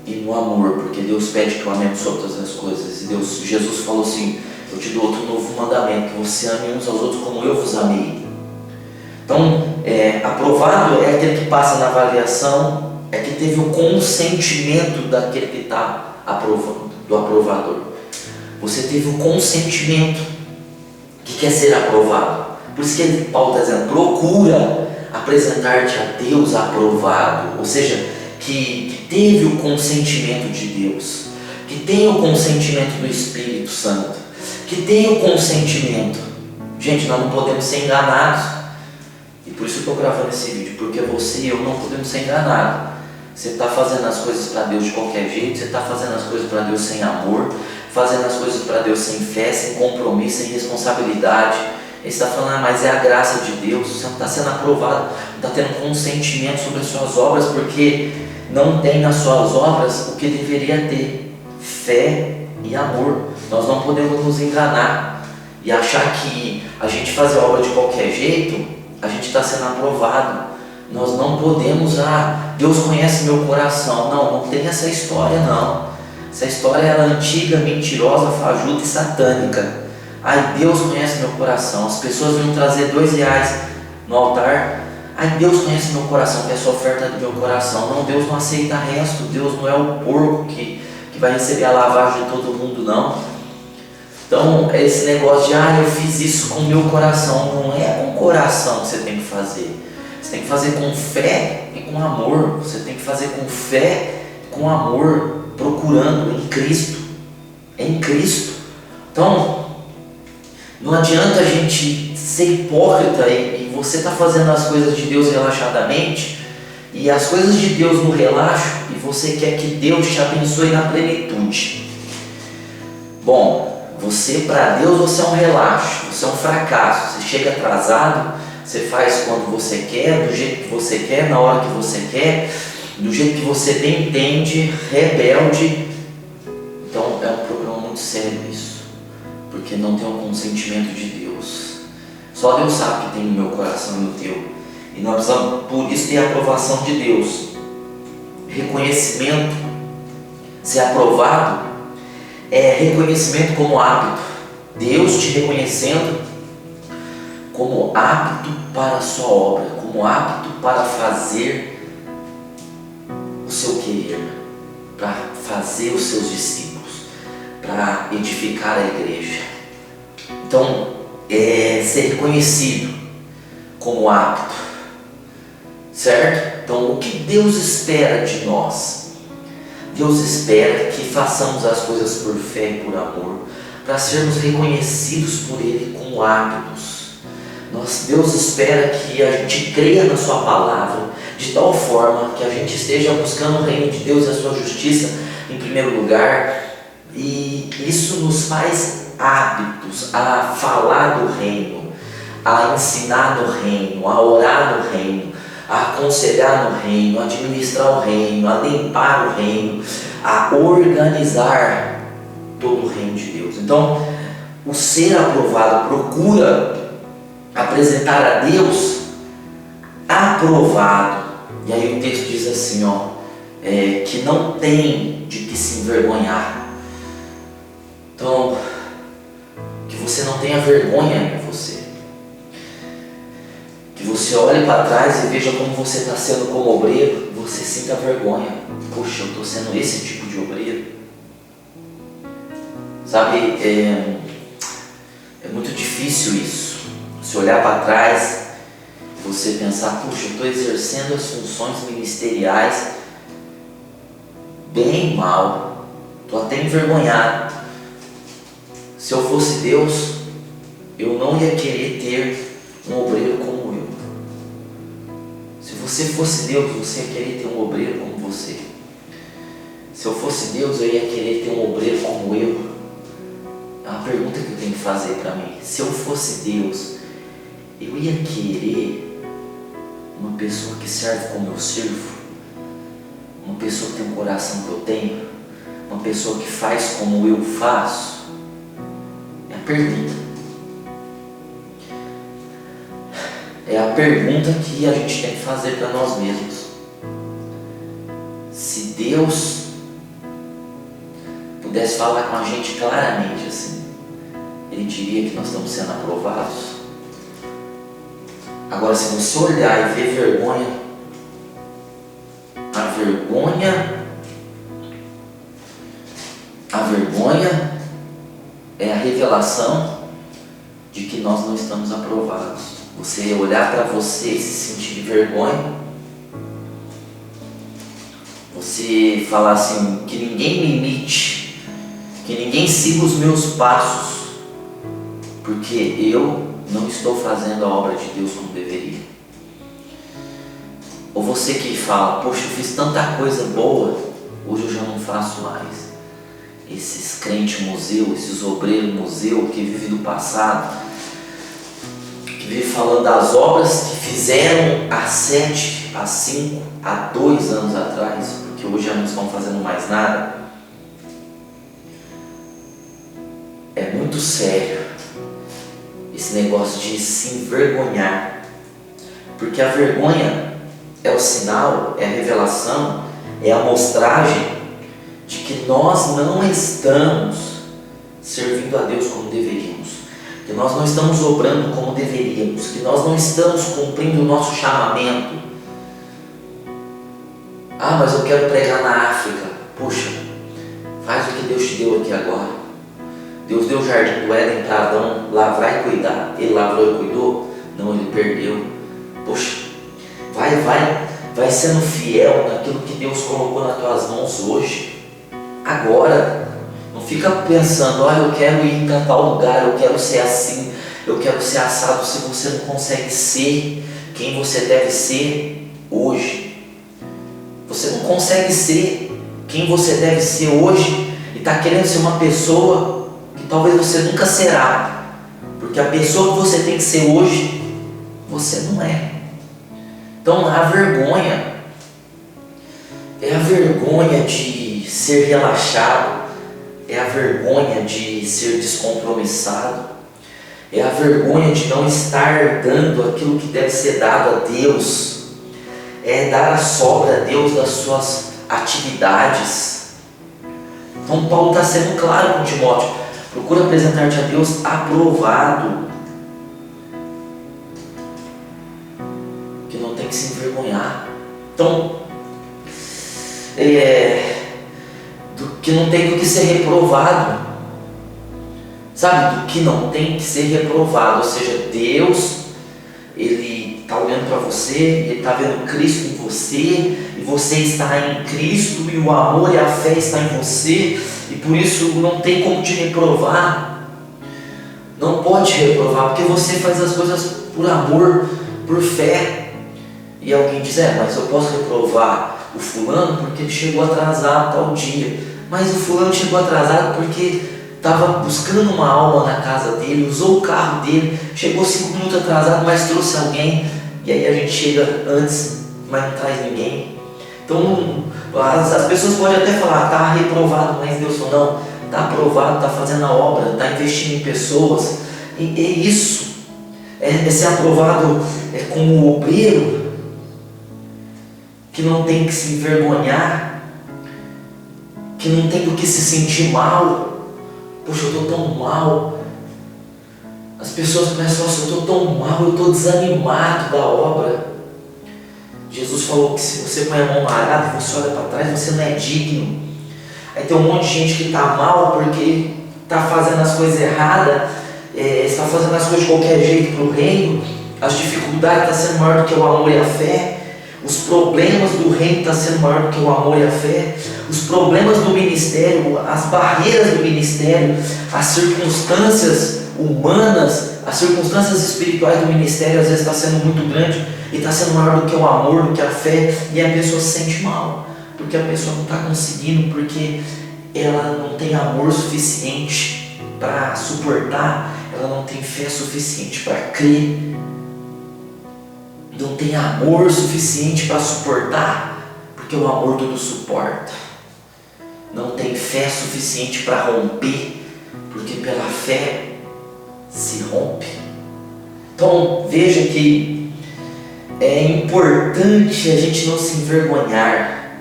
e no amor, porque Deus pede que eu amemos sobre todas as coisas. E Jesus falou assim: eu te dou outro novo mandamento, que você ame uns aos outros como eu vos amei. Então, aprovado é aquele que passa na avaliação, é que teve o consentimento daquele que está aprovando, do aprovador. Você teve o consentimento que quer ser aprovado. Por isso que Paulo está dizendo: procura apresentar-te a Deus aprovado. Ou seja, que teve o consentimento de Deus, que tem o consentimento do Espírito Santo, que tem o consentimento. Gente, nós não podemos ser enganados. E por isso eu estou gravando esse vídeo, porque você e eu não podemos ser enganados. Você está fazendo as coisas para Deus de qualquer jeito, você está fazendo as coisas para Deus sem amor, fazendo as coisas para Deus sem fé, sem compromisso, sem responsabilidade. Ele está falando: mas é a graça de Deus, você não está sendo aprovado, não está tendo consentimento sobre as suas obras, porque não tem nas suas obras o que deveria ter: fé e amor. Nós não podemos nos enganar e achar que a gente fazer obra de qualquer jeito, a gente está sendo aprovado. Nós não podemos, Deus conhece meu coração. Não tem essa história não. Essa história é antiga, mentirosa, fajuta e satânica. Deus conhece meu coração. As pessoas vão trazer R$2 no altar. Deus conhece meu coração, que é essa oferta do meu coração. Não, Deus não aceita resto. Deus não é o porco que vai receber a lavagem de todo mundo, não. Então, esse negócio de eu fiz isso com o meu coração, não é com o coração que você tem que fazer. Você tem que fazer com fé e com amor. Você tem que fazer com fé e com amor, procurando em Cristo. Em Cristo. Então, não adianta a gente ser hipócrita e você está fazendo as coisas de Deus relaxadamente, e as coisas de Deus no relaxo, e você quer que Deus te abençoe na plenitude. Bom, para Deus você é um relaxo, você é um fracasso. Você chega atrasado, você faz quando você quer, do jeito que você quer, na hora que você quer, do jeito que você bem entende, rebelde. Então é um problema muito sério isso, porque não tem um consentimento de Deus. Só Deus sabe o que tem no meu coração e no teu. E nós precisamos, por isso, ter a aprovação de Deus. Reconhecimento, ser aprovado, é reconhecimento como hábito. Deus te reconhecendo como apto para a sua obra, como apto para fazer o seu querer, para fazer os seus discípulos, para edificar a igreja. Então, ser reconhecido como apto, certo? Então, o que Deus espera de nós? Deus espera que façamos as coisas por fé e por amor, para sermos reconhecidos por Ele como aptos. Deus espera que a gente creia na sua palavra, de tal forma que a gente esteja buscando o reino de Deus e a sua justiça em primeiro lugar, e isso nos faz aptos a falar do reino, a ensinar no reino, a orar no reino, a aconselhar no reino, a administrar o reino, a limpar o reino, a organizar todo o reino de Deus. Então, o ser aprovado procura apresentar a Deus aprovado. E aí o texto diz assim, que não tem de que se envergonhar. Então, que você não tenha vergonha em você. Que você olhe para trás e veja como você está sendo como obreiro, você sinta vergonha. Poxa, eu estou sendo esse tipo de obreiro. Sabe, é muito difícil isso. Se olhar para trás, você pensar, puxa, eu estou exercendo as funções ministeriais bem mal, estou até envergonhado. Se eu fosse Deus, eu não ia querer ter um obreiro como eu. Se você fosse Deus, você ia querer ter um obreiro como você. Se eu fosse Deus, eu ia querer ter um obreiro como eu. É uma pergunta que eu tenho que fazer para mim. Se eu fosse Deus, eu ia querer uma pessoa que serve como eu sirvo, uma pessoa que tem um coração que eu tenho, uma pessoa que faz como eu faço? É a pergunta. É a pergunta que a gente tem que fazer para nós mesmos. Se Deus pudesse falar com a gente claramente assim, Ele diria que nós estamos sendo aprovados. Agora, se você olhar e ver vergonha, a vergonha é a revelação de que nós não estamos aprovados. Você olhar para você e se sentir de vergonha, você falar assim, que ninguém me imite, que ninguém siga os meus passos, porque eu não estou fazendo a obra de Deus como deveria. Ou você que fala, poxa, eu fiz tanta coisa boa, hoje eu já não faço mais. Esses crentes museu, esses obreiros museu que vivem do passado, que vivem falando das obras que fizeram há 7, há 5, há 2 anos atrás, porque hoje já não estão fazendo mais nada. É muito sério esse negócio de se envergonhar, porque a vergonha é o sinal, é a revelação, é a mostragem de que nós não estamos servindo a Deus como deveríamos, que nós não estamos obrando como deveríamos, que nós não estamos cumprindo o nosso chamamento. Ah, mas eu quero pregar na África. Puxa, faz o que Deus te deu aqui agora. Deus deu o jardim do Éden para Adão lavrar e cuidar. Ele lavrou e cuidou? Não, ele perdeu. Poxa, vai sendo fiel naquilo que Deus colocou nas tuas mãos hoje, agora. Não fica pensando, eu quero ir para tal lugar, eu quero ser assim, eu quero ser assado, se você não consegue ser quem você deve ser hoje. Você não consegue ser quem você deve ser hoje e está querendo ser uma pessoa que talvez você nunca será, porque a pessoa que você tem que ser hoje, você não é. Então a vergonha é a vergonha de ser relaxado, é a vergonha de ser descompromissado, é a vergonha de não estar dando aquilo que deve ser dado a Deus, é dar a sobra a Deus das suas atividades. Então Paulo está sendo claro com Timóteo, Procura apresentar-te a Deus aprovado, que não tem que se envergonhar. Então, que não tem do que ser reprovado, sabe? Do que não tem que ser reprovado. Ou seja, Deus, Ele está olhando para você, Ele está vendo Cristo em você, e você está em Cristo, e o amor e a fé estão em você, e por isso não tem como te reprovar. Não pode te reprovar, porque você faz as coisas por amor, por fé. E alguém diz, mas eu posso reprovar o fulano porque ele chegou atrasado tal dia. Mas o fulano chegou atrasado porque estava buscando uma alma na casa dele, usou o carro dele, chegou 5 minutos atrasado, mas trouxe alguém, e aí a gente chega antes, mas não traz ninguém. Então as pessoas podem até falar, está reprovado, mas Deus falou, não, está aprovado, está fazendo a obra, está investindo em pessoas, e isso, é ser aprovado como obreiro, que não tem que se envergonhar, que não tem do que se sentir mal. Poxa, eu estou tão mal. As pessoas começam a falar, eu estou tão mal, eu estou desanimado da obra. Jesus falou que se você põe a mão arada e você olha para trás, você não é digno. Aí tem um monte de gente que está mal porque está fazendo as coisas erradas, está fazendo as coisas de qualquer jeito para o reino. As dificuldades estão sendo maior do que o amor e a fé. Os problemas do reino estão sendo maior do que o amor e a fé. Os problemas do ministério, as barreiras do ministério, as circunstâncias humanas, as circunstâncias espirituais do ministério às vezes está sendo muito grande e está sendo maior do que o amor, do que a fé, e a pessoa se sente mal, porque a pessoa não está conseguindo, porque ela não tem amor suficiente para suportar, ela não tem fé suficiente para crer, não tem amor suficiente para suportar, porque o amor tudo suporta. Não tem fé suficiente para romper, porque pela fé se rompe. Então veja que é importante a gente não se envergonhar,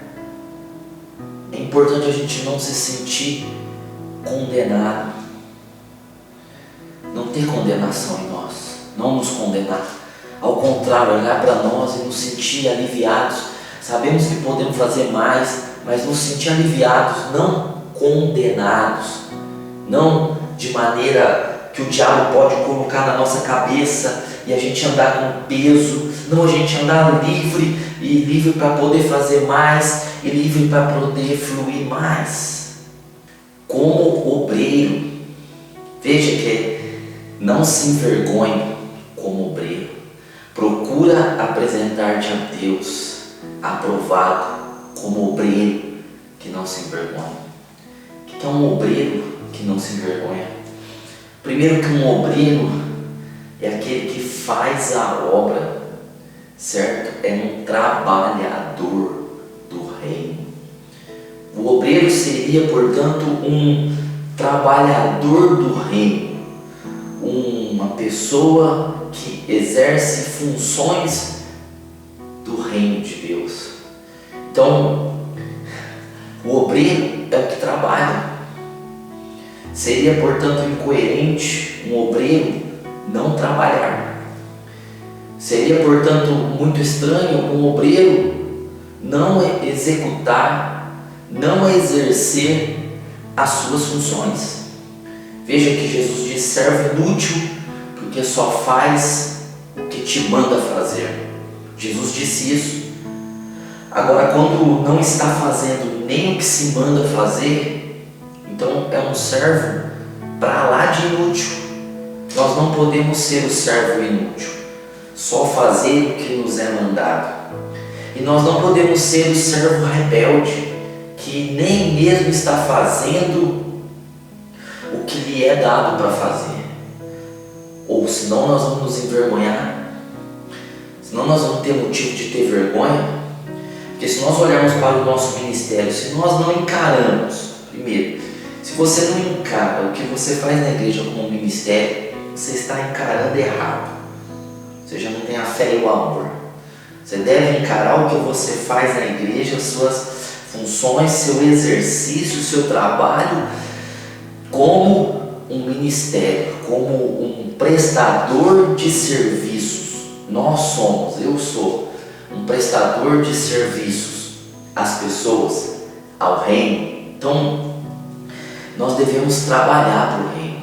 é importante a gente não se sentir condenado, não ter condenação em nós, não nos condenar. Ao contrário, olhar para nós e nos sentir aliviados. Sabemos que podemos fazer mais, mas nos sentir aliviados, não condenados, não de maneira que o diabo pode colocar na nossa cabeça e a gente andar com peso, não, a gente andar livre para poder fazer mais e livre para poder fluir mais. Como obreiro, veja que não se envergonhe como obreiro. Procura apresentar-te a Deus aprovado como obreiro que não se envergonha. O que é um obreiro que não se envergonha? Primeiro, que um obreiro é aquele que faz a obra, certo? É um trabalhador do reino. O obreiro seria, portanto, um trabalhador do reino, uma pessoa que exerce funções do reino de Deus. Então, o obreiro é o que trabalha. Seria, portanto, incoerente um obreiro não trabalhar. Seria, portanto, muito estranho um obreiro não executar, não exercer as suas funções. Veja que Jesus diz: servo inútil, porque só faz o que te manda fazer. Jesus disse isso. Agora, quando não está fazendo nem o que se manda fazer, então é um servo para lá de inútil. Nós não podemos ser o servo inútil, só fazer o que nos é mandado. E nós não podemos ser o servo rebelde, que nem mesmo está fazendo o que lhe é dado para fazer. Ou senão nós vamos nos envergonhar, senão nós vamos ter motivo de ter vergonha. Porque se nós olharmos para o nosso ministério, se nós não encaramos, primeiro, se você não encara o que você faz na igreja como um ministério, você está encarando errado. Você já não tem a fé e o amor. Você deve encarar o que você faz na igreja, suas funções, seu exercício, seu trabalho, como um ministério, como um prestador de serviços. Eu sou um prestador de serviços às pessoas, ao reino. Então, nós devemos trabalhar para o reino.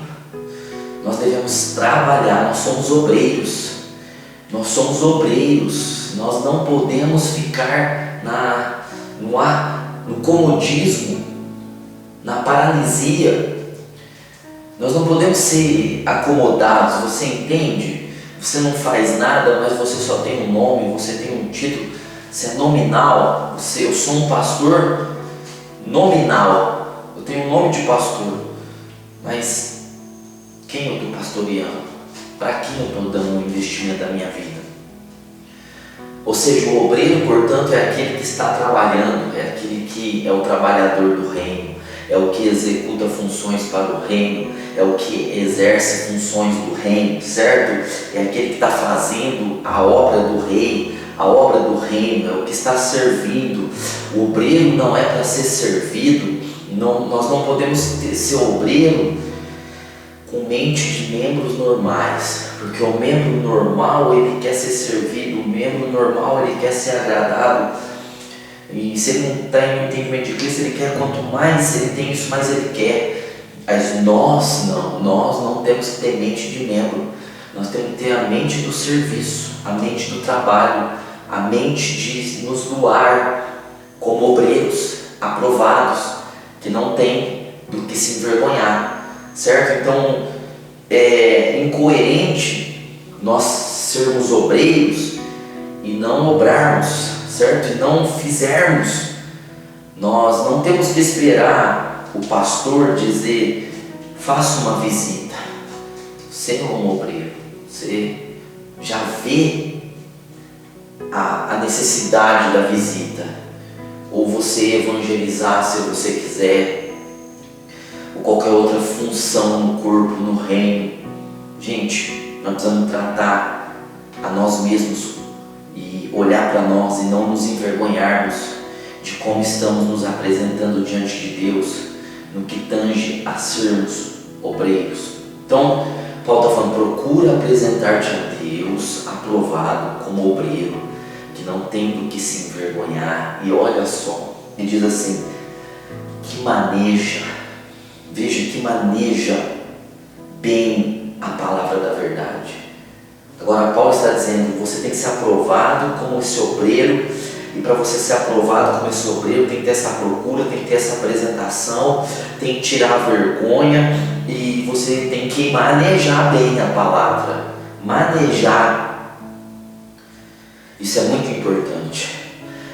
Nós devemos trabalhar, nós somos obreiros. Nós somos obreiros. Nós não podemos ficar no comodismo, na paralisia. Nós não podemos ser acomodados, você entende? Você não faz nada, mas você só tem um nome, você tem um título, você é nominal. Eu sou um pastor nominal, eu tenho um nome de pastor, mas quem eu estou pastoreando? Para quem eu estou dando o investimento da minha vida? Ou seja, o obreiro, portanto, é aquele que está trabalhando, é aquele que é o trabalhador do reino, é o que executa funções para o reino, é o que exerce funções do reino, certo? É aquele que está fazendo a obra do rei, a obra do reino, é o que está servindo. O obreiro não é para ser servido. Nós não podemos ser obreiro com mente de membros normais, porque o membro normal ele quer ser servido, o membro normal ele quer ser agradado, e se ele não tem entendimento de Cristo, ele quer quanto mais ele tem isso, mais ele quer. Mas nós não temos que ter mente de membro, nós temos que ter a mente do serviço, a mente do trabalho, a mente de nos doar como obreiros aprovados, que não tem do que se envergonhar, certo? Então é incoerente nós sermos obreiros e não obrarmos, certo? E não fizermos. Nós não temos que esperar o pastor dizer: faça uma visita. Você não é um obreiro, você já vê a necessidade da visita, ou você evangelizar se você quiser, ou qualquer outra função no corpo, no reino. Gente, nós precisamos tratar a nós mesmos e olhar para nós e não nos envergonharmos de como estamos nos apresentando diante de Deus no que tange a sermos obreiros. Então, Paulo está falando: procura apresentar-te a Deus aprovado como obreiro, que não tem do que se envergonhar. E olha só, ele diz assim, que maneja bem a palavra da verdade. Agora Paulo está dizendo: você tem que ser aprovado como esse obreiro, e para você ser aprovado como esse obreiro tem que ter essa procura, tem que ter essa apresentação, tem que tirar a vergonha, e você tem que manejar bem a palavra. Manejar, isso é muito importante.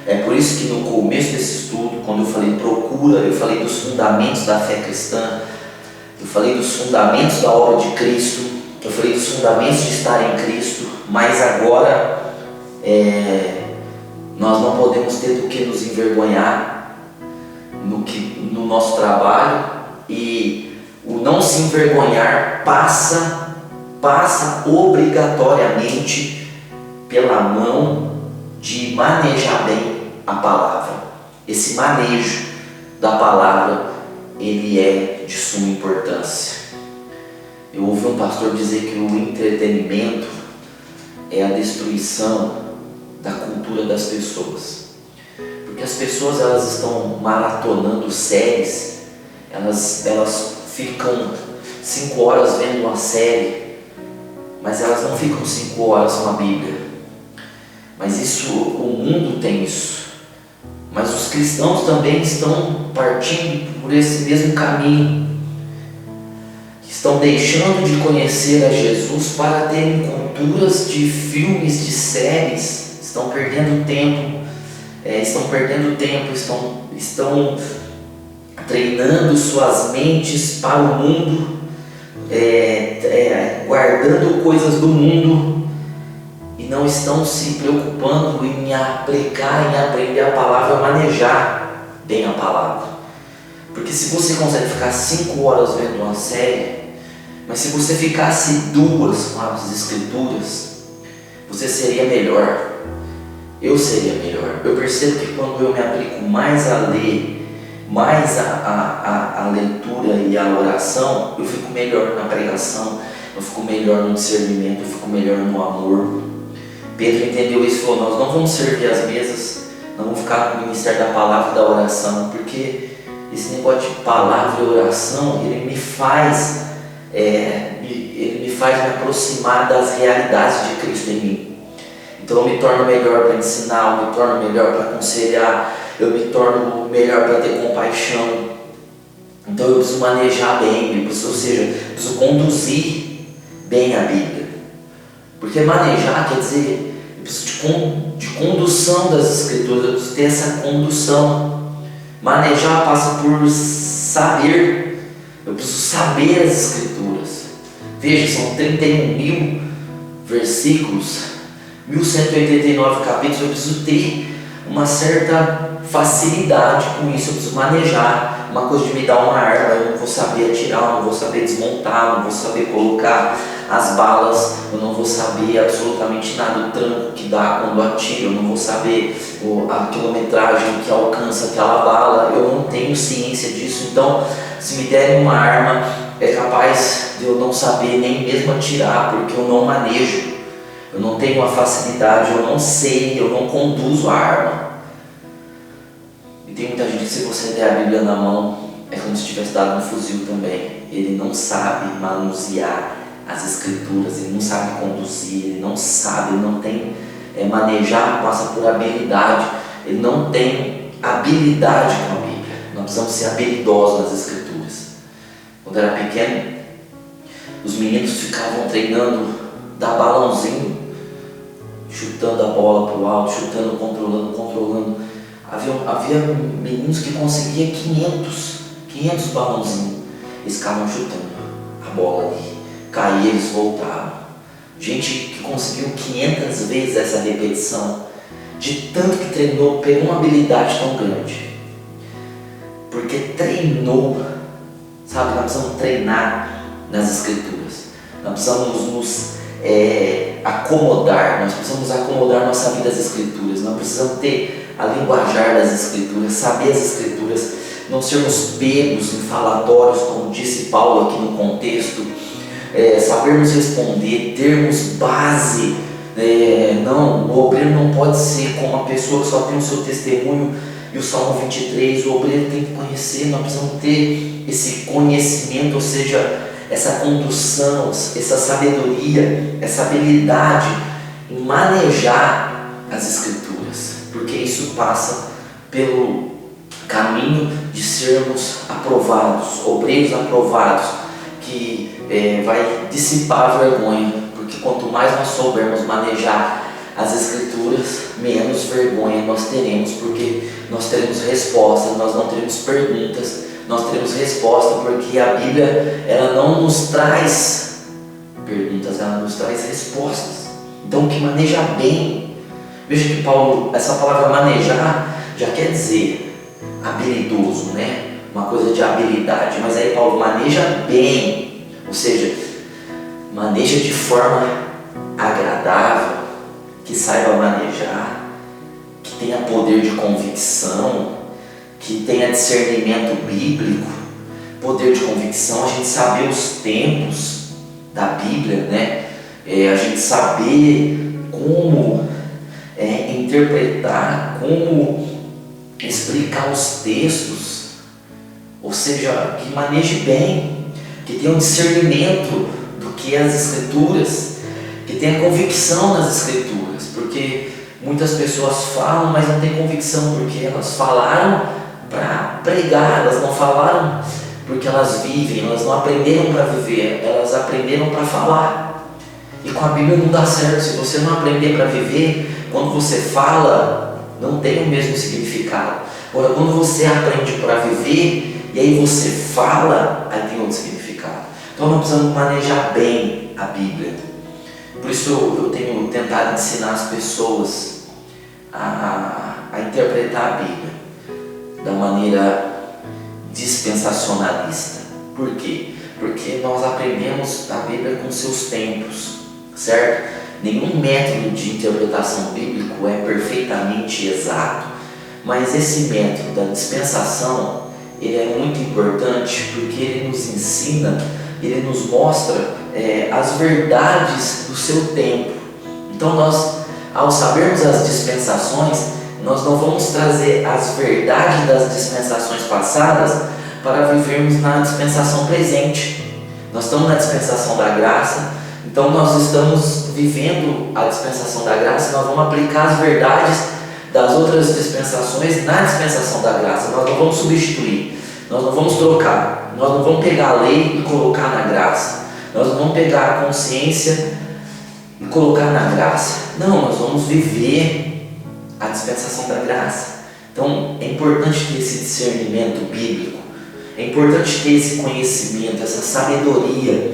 É por isso que no começo desse estudo, quando eu falei procura, eu falei dos fundamentos da fé cristã, eu falei dos fundamentos da obra de Cristo, eu falei dos fundamentos de estar em Cristo, mas agora nós não podemos ter do que nos envergonhar no nosso trabalho, e o não se envergonhar passa obrigatoriamente pela mão de manejar bem a palavra. Esse manejo da palavra, ele é de suma importância. Eu ouvi um pastor dizer que o entretenimento é a destruição da cultura das pessoas, porque as pessoas elas estão maratonando séries, elas ficam 5 horas vendo uma série, mas elas não ficam 5 horas com a Bíblia. Mas isso, o mundo tem isso, mas os cristãos também estão partindo por esse mesmo caminho, estão deixando de conhecer a Jesus para terem culturas de filmes, de séries. Estão perdendo tempo, estão treinando suas mentes para o mundo, guardando coisas do mundo, e não estão se preocupando em aplicar, em aprender a palavra, manejar bem a palavra. Porque se você consegue ficar 5 horas vendo uma série, mas se você ficasse 2 com as escrituras, você seria melhor. Eu seria melhor. Eu percebo que quando eu me aplico mais a ler, mais a leitura e a oração, eu fico melhor na pregação, eu fico melhor no discernimento, eu fico melhor no amor. Pedro entendeu isso e falou: nós não vamos servir as mesas, não vamos ficar no ministério da palavra e da oração, porque esse negócio de palavra e oração, ele me faz me aproximar das realidades de Cristo em mim. Então eu me torno melhor para ensinar, eu me torno melhor para aconselhar, eu me torno melhor para ter compaixão. Então eu preciso manejar bem, ou seja, eu preciso conduzir bem a Bíblia. Porque manejar quer dizer, eu preciso de condução das Escrituras, eu preciso ter essa condução. Manejar passa por saber, eu preciso saber as Escrituras. Veja, são 31 mil versículos, 1189 capítulos, eu preciso ter uma certa facilidade com isso, eu preciso manejar. Uma coisa de me dar uma arma, eu não vou saber atirar, eu não vou saber desmontar, eu não vou saber colocar as balas, eu não vou saber absolutamente nada do tranco que dá quando atiro, eu não vou saber a quilometragem que alcança aquela bala, eu não tenho ciência disso. Então, se me derem uma arma, é capaz de eu não saber nem mesmo atirar, porque eu não manejo, eu não tenho a facilidade, eu não sei, eu não conduzo a arma. E tem muita gente que, se você der a Bíblia na mão, é como se tivesse dado um fuzil também. Ele não sabe manusear as Escrituras, ele não sabe conduzir, ele não sabe, ele não tem manejar, passa por habilidade, ele não tem habilidade com a Bíblia. Nós precisamos ser habilidosos nas Escrituras. Quando eu era pequeno, os meninos ficavam treinando, dar balãozinho, chutando a bola para o alto, chutando, controlando. Havia meninos que conseguiam 500 balãozinhos. Eles ficavam chutando a bola ali. Caía, eles voltavam. Gente que conseguiu 500 vezes essa repetição, de tanto que treinou, pegou uma habilidade tão grande. Porque treinou, sabe? Nós precisamos treinar nas Escrituras. Nós precisamos nos acomodar, nós precisamos acomodar nossa vida às Escrituras. Nós precisamos ter a linguajar das Escrituras, saber as Escrituras, não sermos pegos em falatórios, como disse Paulo aqui no contexto, sabermos responder, termos base. Não, o obreiro não pode ser como uma pessoa que só tem o seu testemunho e o Salmo 23, o obreiro tem que conhecer, nós precisamos ter esse conhecimento, ou seja, essa condução, essa sabedoria, essa habilidade em manejar as Escrituras. Porque isso passa pelo caminho de sermos aprovados, obreiros aprovados, que vai dissipar a vergonha, porque quanto mais nós soubermos manejar as Escrituras, menos vergonha nós teremos, porque nós teremos respostas, nós não teremos perguntas, nós teremos resposta, porque a Bíblia ela não nos traz perguntas, ela nos traz respostas. Então, que maneja bem. Veja que Paulo, essa palavra manejar já quer dizer habilidoso, né? Uma coisa de habilidade, mas aí Paulo maneja bem, ou seja, maneja de forma agradável, que saiba manejar, que tenha poder de convicção, que tenha discernimento bíblico. Poder de convicção, a gente saber os tempos da Bíblia, né? A gente saber como interpretar, como explicar os textos, ou seja, que maneje bem, que tenha um discernimento do que é as Escrituras, que tenha convicção nas Escrituras, porque muitas pessoas falam, mas não têm convicção, porque elas falaram para pregar, elas não falaram porque elas vivem, elas não aprenderam para viver, elas aprenderam para falar. E com a Bíblia não dá certo. Se você não aprender para viver, quando você fala, não tem o mesmo significado. Agora, quando você aprende para viver, e aí você fala, aí tem outro significado. Então nós precisamos manejar bem a Bíblia. Por isso eu tenho tentado ensinar as pessoas a interpretar a Bíblia da maneira dispensacionalista. Por quê? Porque nós aprendemos a Bíblia com seus tempos, certo? Nenhum método de interpretação bíblico é perfeitamente exato, mas esse método da dispensação, ele é muito importante porque ele nos ensina, ele nos mostra as verdades do seu tempo. Então nós, ao sabermos as dispensações, nós não vamos trazer as verdades das dispensações passadas para vivermos na dispensação presente. Nós estamos na dispensação da graça, então nós estamos vivendo a dispensação da graça e nós vamos aplicar as verdades das outras dispensações na dispensação da graça. Nós não vamos substituir, nós não vamos trocar, nós não vamos pegar a lei e colocar na graça, nós não vamos pegar a consciência e colocar na graça. Não, nós vamos viver a dispensação da graça. Então é importante ter esse discernimento bíblico, é importante ter esse conhecimento, essa sabedoria,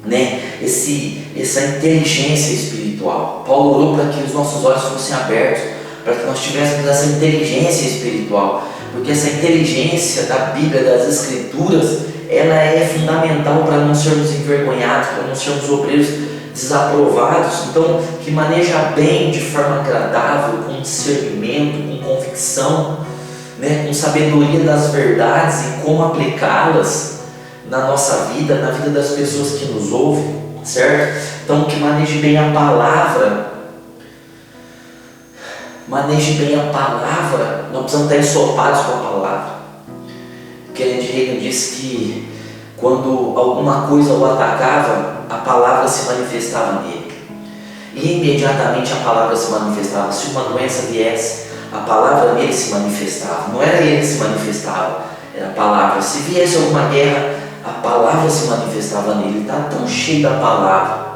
né? Essa inteligência espiritual. Paulo orou para que os nossos olhos fossem abertos, para que nós tivéssemos essa inteligência espiritual, porque essa inteligência da Bíblia, das Escrituras, ela é fundamental para não sermos envergonhados, para não sermos obreiros desaprovados. Então, que maneja bem, de forma agradável, com discernimento, com convicção, né, com sabedoria das verdades e como aplicá-las na nossa vida, na vida das pessoas que nos ouvem, certo? Então, que maneje bem a palavra. Maneje bem a palavra. Nós precisamos estar ensopados com a palavra. Kenneth Hagin disse que quando alguma coisa o atacava, a palavra se manifestava nele. E imediatamente a palavra se manifestava. Se uma doença viesse, a palavra nele se manifestava. Não era ele que se manifestava, era a palavra. Se viesse alguma guerra, a palavra se manifestava nele. Ele está tão cheio da palavra,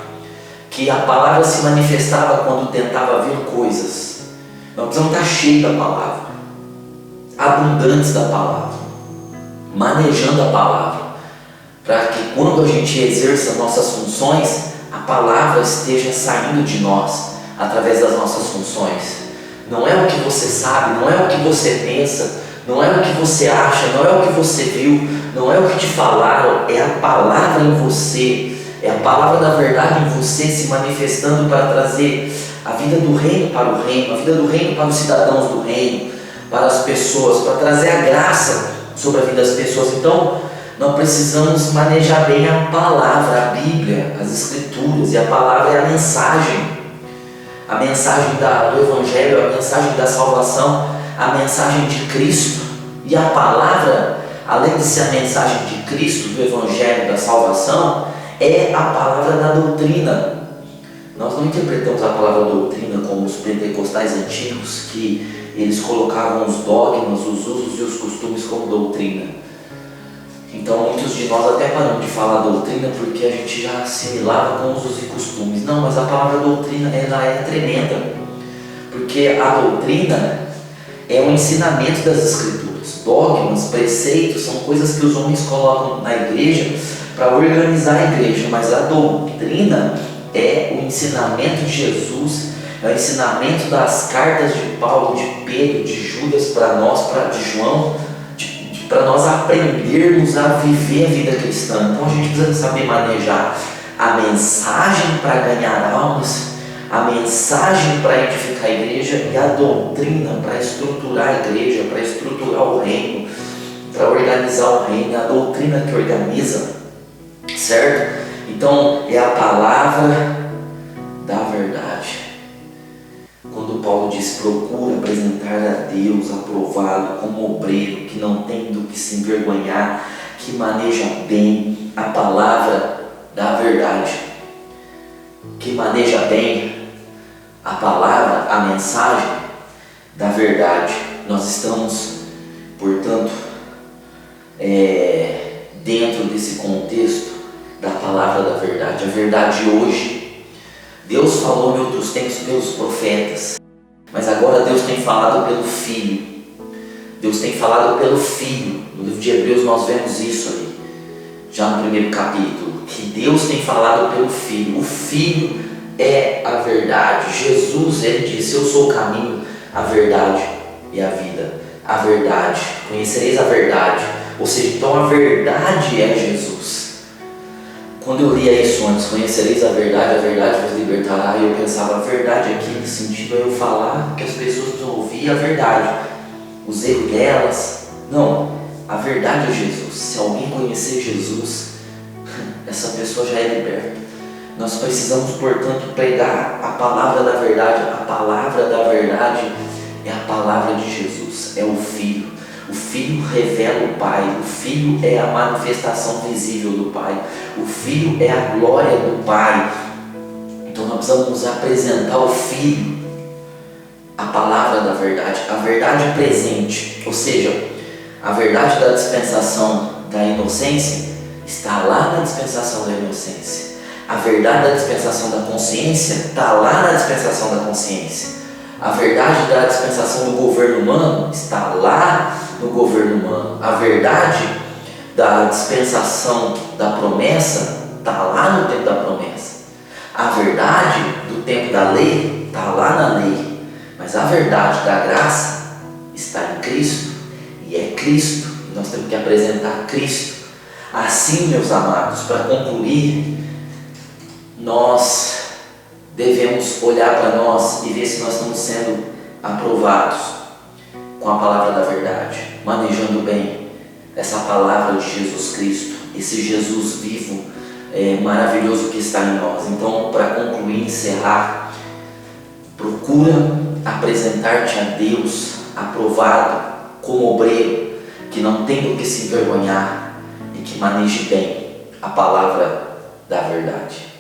que a palavra se manifestava quando tentava ver coisas. Nós precisamos estar cheios da palavra, abundantes da palavra, manejando a palavra, para que quando a gente exerça nossas funções, a palavra esteja saindo de nós, através das nossas funções. Não é o que você sabe, não é o que você pensa, não é o que você acha, não é o que você viu, não é o que te falaram, é a palavra em você, é a palavra da verdade em você se manifestando para trazer a vida do reino para o reino, a vida do reino para os cidadãos do reino, para as pessoas, para trazer a graça sobre a vida das pessoas. Então, nós precisamos manejar bem a palavra, a Bíblia, as Escrituras, e a palavra é a mensagem do Evangelho, a mensagem da salvação, a mensagem de Cristo. E a palavra, além de ser a mensagem de Cristo, do Evangelho, da salvação, é a palavra da doutrina. Nós não interpretamos a palavra doutrina como os pentecostais antigos, que eles colocavam os dogmas, os usos e os costumes como doutrina. Então muitos de nós até paramos de falar doutrina porque a gente já assimilava com usos e costumes. Não, mas a palavra doutrina ela é tremenda, porque a doutrina é o ensinamento das Escrituras. Dogmas, preceitos, são coisas que os homens colocam na igreja para organizar a igreja, mas a doutrina é o ensinamento de Jesus, é o ensinamento das cartas de Paulo, de Pedro, de Judas para nós, de João, para nós aprendermos a viver a vida cristã. Então a gente precisa saber manejar a mensagem para ganhar almas, a mensagem para edificar a igreja e a doutrina para estruturar a igreja, para estruturar o reino, para organizar o reino, a doutrina que organiza, certo? Então é a palavra da verdade. Quando Paulo diz: procura apresentar a Deus aprovado como obreiro que não tem do que se envergonhar, que maneja bem a palavra da verdade, que maneja bem a palavra, a mensagem da verdade. Nós estamos, portanto, dentro desse contexto da palavra da verdade. A verdade hoje, Deus falou em outros tempos pelos profetas, mas agora Deus tem falado pelo Filho. Deus tem falado pelo Filho. No livro de Hebreus nós vemos isso ali, já no primeiro capítulo, que Deus tem falado pelo Filho. O Filho é a verdade. Jesus, ele disse: eu sou o caminho, a verdade e a vida. A verdade, conhecereis a verdade. Ou seja, então a verdade é Jesus. Quando eu lia isso antes, conhecereis a verdade vos libertará, e eu pensava, a verdade aqui no sentido é eu falar que as pessoas precisam ouvir a verdade, os erros delas. Não, A verdade é Jesus. Se alguém conhecer Jesus, essa pessoa já é liberta. Nós precisamos, portanto, pregar a palavra da verdade. A palavra da verdade é a palavra de Jesus, é o Filho. O Filho revela o Pai, o Filho é a manifestação visível do Pai, o Filho é a glória do Pai. Então nós precisamos apresentar o Filho, a palavra da verdade, a verdade presente, ou seja, a verdade da dispensação da inocência está lá na dispensação da inocência. A verdade da dispensação da consciência está lá na dispensação da consciência. A verdade da dispensação do governo humano está lá no governo humano. A verdade da dispensação da promessa está lá no tempo da promessa. A verdade do tempo da lei está lá na lei. Mas a verdade da graça está em Cristo, e é Cristo, e nós temos que apresentar Cristo. Assim, meus amados, para concluir, nós devemos olhar para nós e ver se nós estamos sendo aprovados com a palavra da verdade, manejando bem essa palavra de Jesus Cristo, esse Jesus vivo, maravilhoso que está em nós. Então, para concluir, encerrar, procura apresentar-te a Deus aprovado como obreiro que não tem do que se envergonhar e que maneje bem a palavra da verdade.